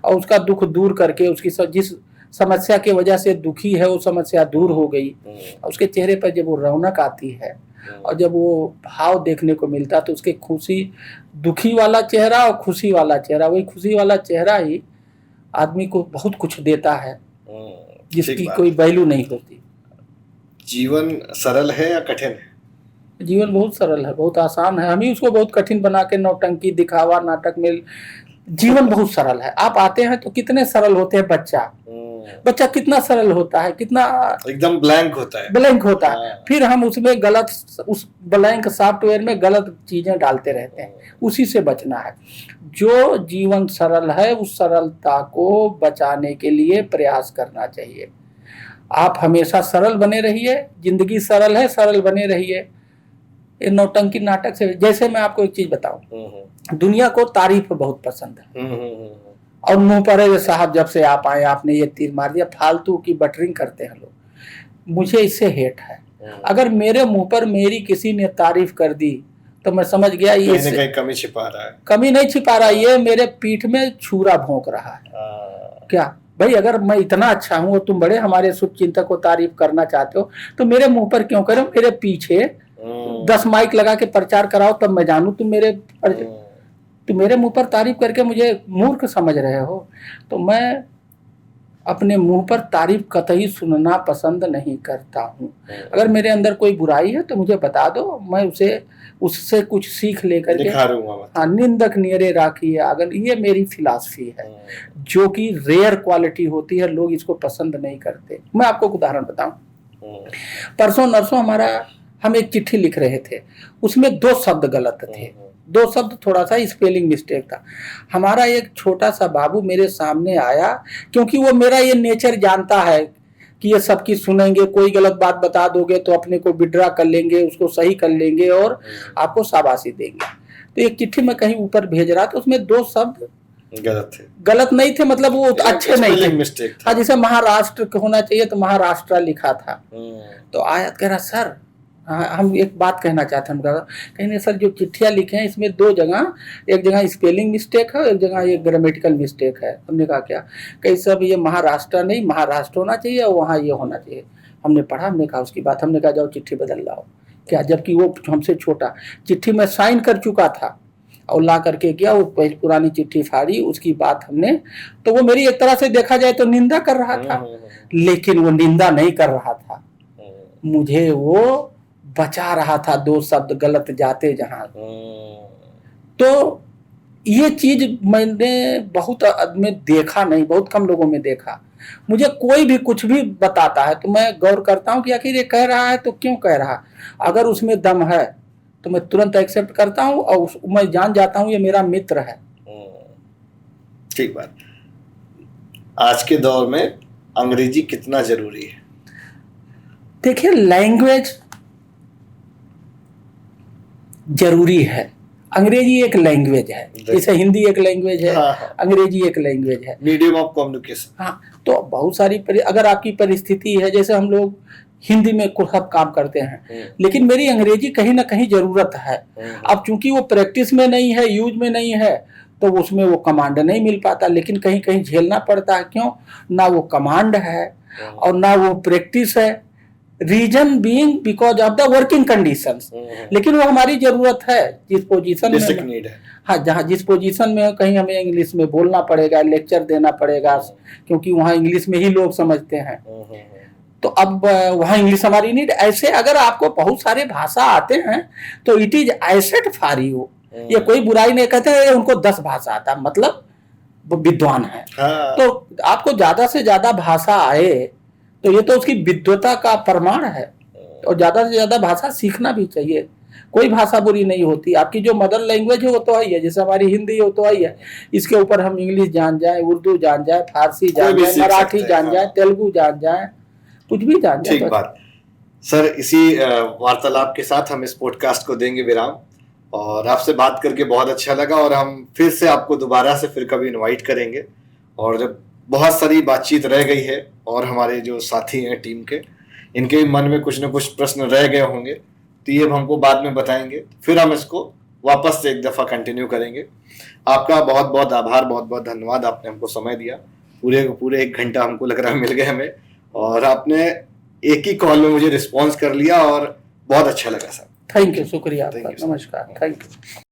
और उसका दुख दूर करके, उसकी जिस समस्या की वजह से दुखी है वो समस्या दूर हो गई, उसके चेहरे पर जब वो रौनक आती है और जब वो भाव देखने को मिलता है तो उसके खुशी, दुखी वाला चेहरा और खुशी वाला चेहरा, वही खुशी वाला चेहरा ही आदमी को बहुत कुछ देता है जिसकी कोई वैल्यू नहीं होती। जीवन सरल है या कठिन है? जीवन बहुत सरल है, बहुत आसान है। हम ही उसको बहुत कठिन बना के नौटंकी दिखावा नाटक में। जीवन बहुत सरल है। आप आते हैं तो कितने सरल होते हैं बच्चा कितना सरल होता है, कितना एकदम ब्लैंक होता है, ब्लैंक होता है। फिर हम उसमें गलत, उस ब्लैंक सॉफ्टवेयर में गलत चीजें डालते रहते हैं, उसी से बचना है। जो जीवन सरल है उस सरलता को बचाने के लिए प्रयास करना चाहिए। आप हमेशा सरल बने रहिए, जिंदगी सरल है, सरल बने रहिए। ये नौटंकी नाटक से, जैसे मैं आपको एक चीज बताऊं, दुनिया को तारीफ बहुत पसंद है और मुंह पर साहब जब से आप आए आपने ये तीर मार दिया, फालतू की बटरिंग करते हैं लोग। मुझे इससे हेट है। अगर मेरे मुंह पर मेरी किसी ने तारीफ कर दी तो मैं समझ गया ये कहीं कमी छिपा रहा है। कमी नहीं छिपा रहा, ये मेरे पीठ में छुरा भोंक रहा है। क्या भाई, अगर मैं इतना अच्छा हूं और तुम बड़े हमारे शुभ चिंतक को तारीफ करना चाहते हो तो मेरे मुंह पर क्यों करो? मेरे पीछे 10 माइक लगा के प्रचार कराओ तब मैं जानू तुम मेरे मुंह पर तारीफ करके मुझे मूर्ख समझ रहे हो। तो मैं अपने मुंह पर तारीफ कतई सुनना पसंद नहीं करता हूँ। अगर मेरे अंदर कोई बुराई है तो मुझे बता दो, मैं उससे कुछ सीख लेकर के, हाँ, निंदक नियरे राखी है अगर, ये मेरी फिलॉसफी है जो कि रेयर क्वालिटी होती है, लोग इसको पसंद नहीं करते। मैं आपको उदाहरण बताऊं, परसों नरसों हम एक चिट्ठी लिख रहे थे, उसमें 2 शब्द गलत थे, 2 शब्द थोड़ा सा स्पेलिंग मिस्टेक था। हमारा एक छोटा सा बाबू मेरे सामने आया, क्योंकि वो मेरा ये नेचर जानता है कि ये सबकी सुनेंगे, कोई गलत बात बता दोगे तो अपने को विड्रा कर लेंगे, उसको सही कर लेंगे और आपको शाबाशी देंगे। तो एक चिट्ठी में कहीं ऊपर भेज रहा था, उसमें 2 शब्द गलत नहीं थे, मतलब वो अच्छे नहीं थे, मिस्टेक था। जैसे महाराष्ट्र होना चाहिए तो महाराष्ट्र लिखा था। तो आया कह रहा, सर हम एक बात कहना चाहते हैं। हम कहेंगे सर जो चिट्ठियाँ लिखे हैं इसमें 2 जगह, एक जगह स्पेलिंग मिस्टेक है, एक जगह ये ग्रामेटिकल मिस्टेक है। हमने कहा क्या? कहीं सब ये महाराष्ट्र नहीं महाराष्ट्र होना चाहिए और वहाँ ये होना चाहिए। हमने पढ़ा, हमने कहा उसकी बात, हमने कहा जाओ चिट्ठी बदल लाओ। क्या? जबकि वो हमसे छोटा, चिट्ठी में साइन कर चुका था और ला करके किया, वो पुरानी चिट्ठी फाड़ी, उसकी बात हमने, तो वो मेरी एक तरह से देखा जाए तो निंदा कर रहा था, लेकिन वो निंदा नहीं कर रहा था, मुझे वो बचा रहा था 2 शब्द गलत जाते जहां। तो ये चीज मैंने बहुत में देखा नहीं, बहुत कम लोगों में देखा। मुझे कोई भी कुछ भी बताता है तो मैं गौर करता हूं कि आखिर ये कह रहा है तो क्यों कह रहा है। अगर उसमें दम है तो मैं तुरंत एक्सेप्ट करता हूं और मैं जान जाता हूं ये मेरा मित्र है। ठीक बात। आज के दौर में अंग्रेजी कितना जरूरी है? देखिए, लैंग्वेज जरूरी है। अंग्रेजी एक लैंग्वेज है, जैसे हिंदी एक लैंग्वेज है, अंग्रेजी एक लैंग्वेज है, मीडियम ऑफ कम्युनिकेशन। हाँ, तो बहुत सारी अगर आपकी परिस्थिति है, जैसे हम लोग हिंदी में कुछ सब काम करते हैं, लेकिन मेरी अंग्रेजी कहीं ना कहीं जरूरत है। अब चूंकि वो प्रैक्टिस में नहीं है, यूज में नहीं है, तो उसमें वो कमांड नहीं मिल पाता, लेकिन कहीं कहीं झेलना पड़ता है। क्यों? ना वो कमांड है और ना वो प्रैक्टिस है। Reason being because of the working conditions, लेकिन वो हमारी जरूरत है जिस पोजीशन में, हाँ जहाँ जिस पोजीशन में कहीं हमें इंग्लिश में बोलना पड़ेगा, लेक्चर देना पड़ेगा, क्योंकि वहाँ इंग्लिश में ही लोग समझते हैं। तो अब वहाँ इंग्लिश हमारी नीड। ऐसे अगर आपको बहुत सारे भाषा आते हैं तो it is asset for you. ये कोई बुराई नहीं कहते हैं उनको 10 भाषा आता, मतलब वो विद्वान है। हाँ। तो आपको ज्यादा से ज्यादा भाषा आए तो ये तो उसकी विद्वता का प्रमाण है, और ज्यादा से ज्यादा भाषा सीखना भी चाहिए। कोई भाषा बुरी नहीं होती, आपकी जो मदर लैंग्वेज है वो तो ही है, जैसे हमारी हिंदी हो तो ही है, इसके ऊपर हम इंग्लिश जान जाए, उर्दू जान जाए, फारसी जान जाए, मराठी जान जाए, तेलुगु जान जाए, कुछ भी जान जाए। ठीक बात सर, इसी वार्तालाप के साथ हम इस पॉडकास्ट को देंगे विराम, और आपसे बात करके बहुत अच्छा लगा, और हम फिर से आपको दोबारा से फिर कभी इनवाइट करेंगे। और जब बहुत सारी बातचीत रह गई है और हमारे जो साथी हैं टीम के, इनके मन में कुछ न कुछ प्रश्न रह गए होंगे, तो ये हमको बाद में बताएंगे, फिर हम इसको वापस से एक दफ़ा कंटिन्यू करेंगे। आपका बहुत बहुत आभार, बहुत बहुत धन्यवाद, आपने हमको समय दिया। पूरे 1 घंटा हमको लग रहा है मिल गए हमें, और आपने एक ही कॉल में मुझे रिस्पॉन्स कर लिया और बहुत अच्छा लगा सर। थैंक यू, शुक्रिया आपका, नमस्कार, थैंक यू।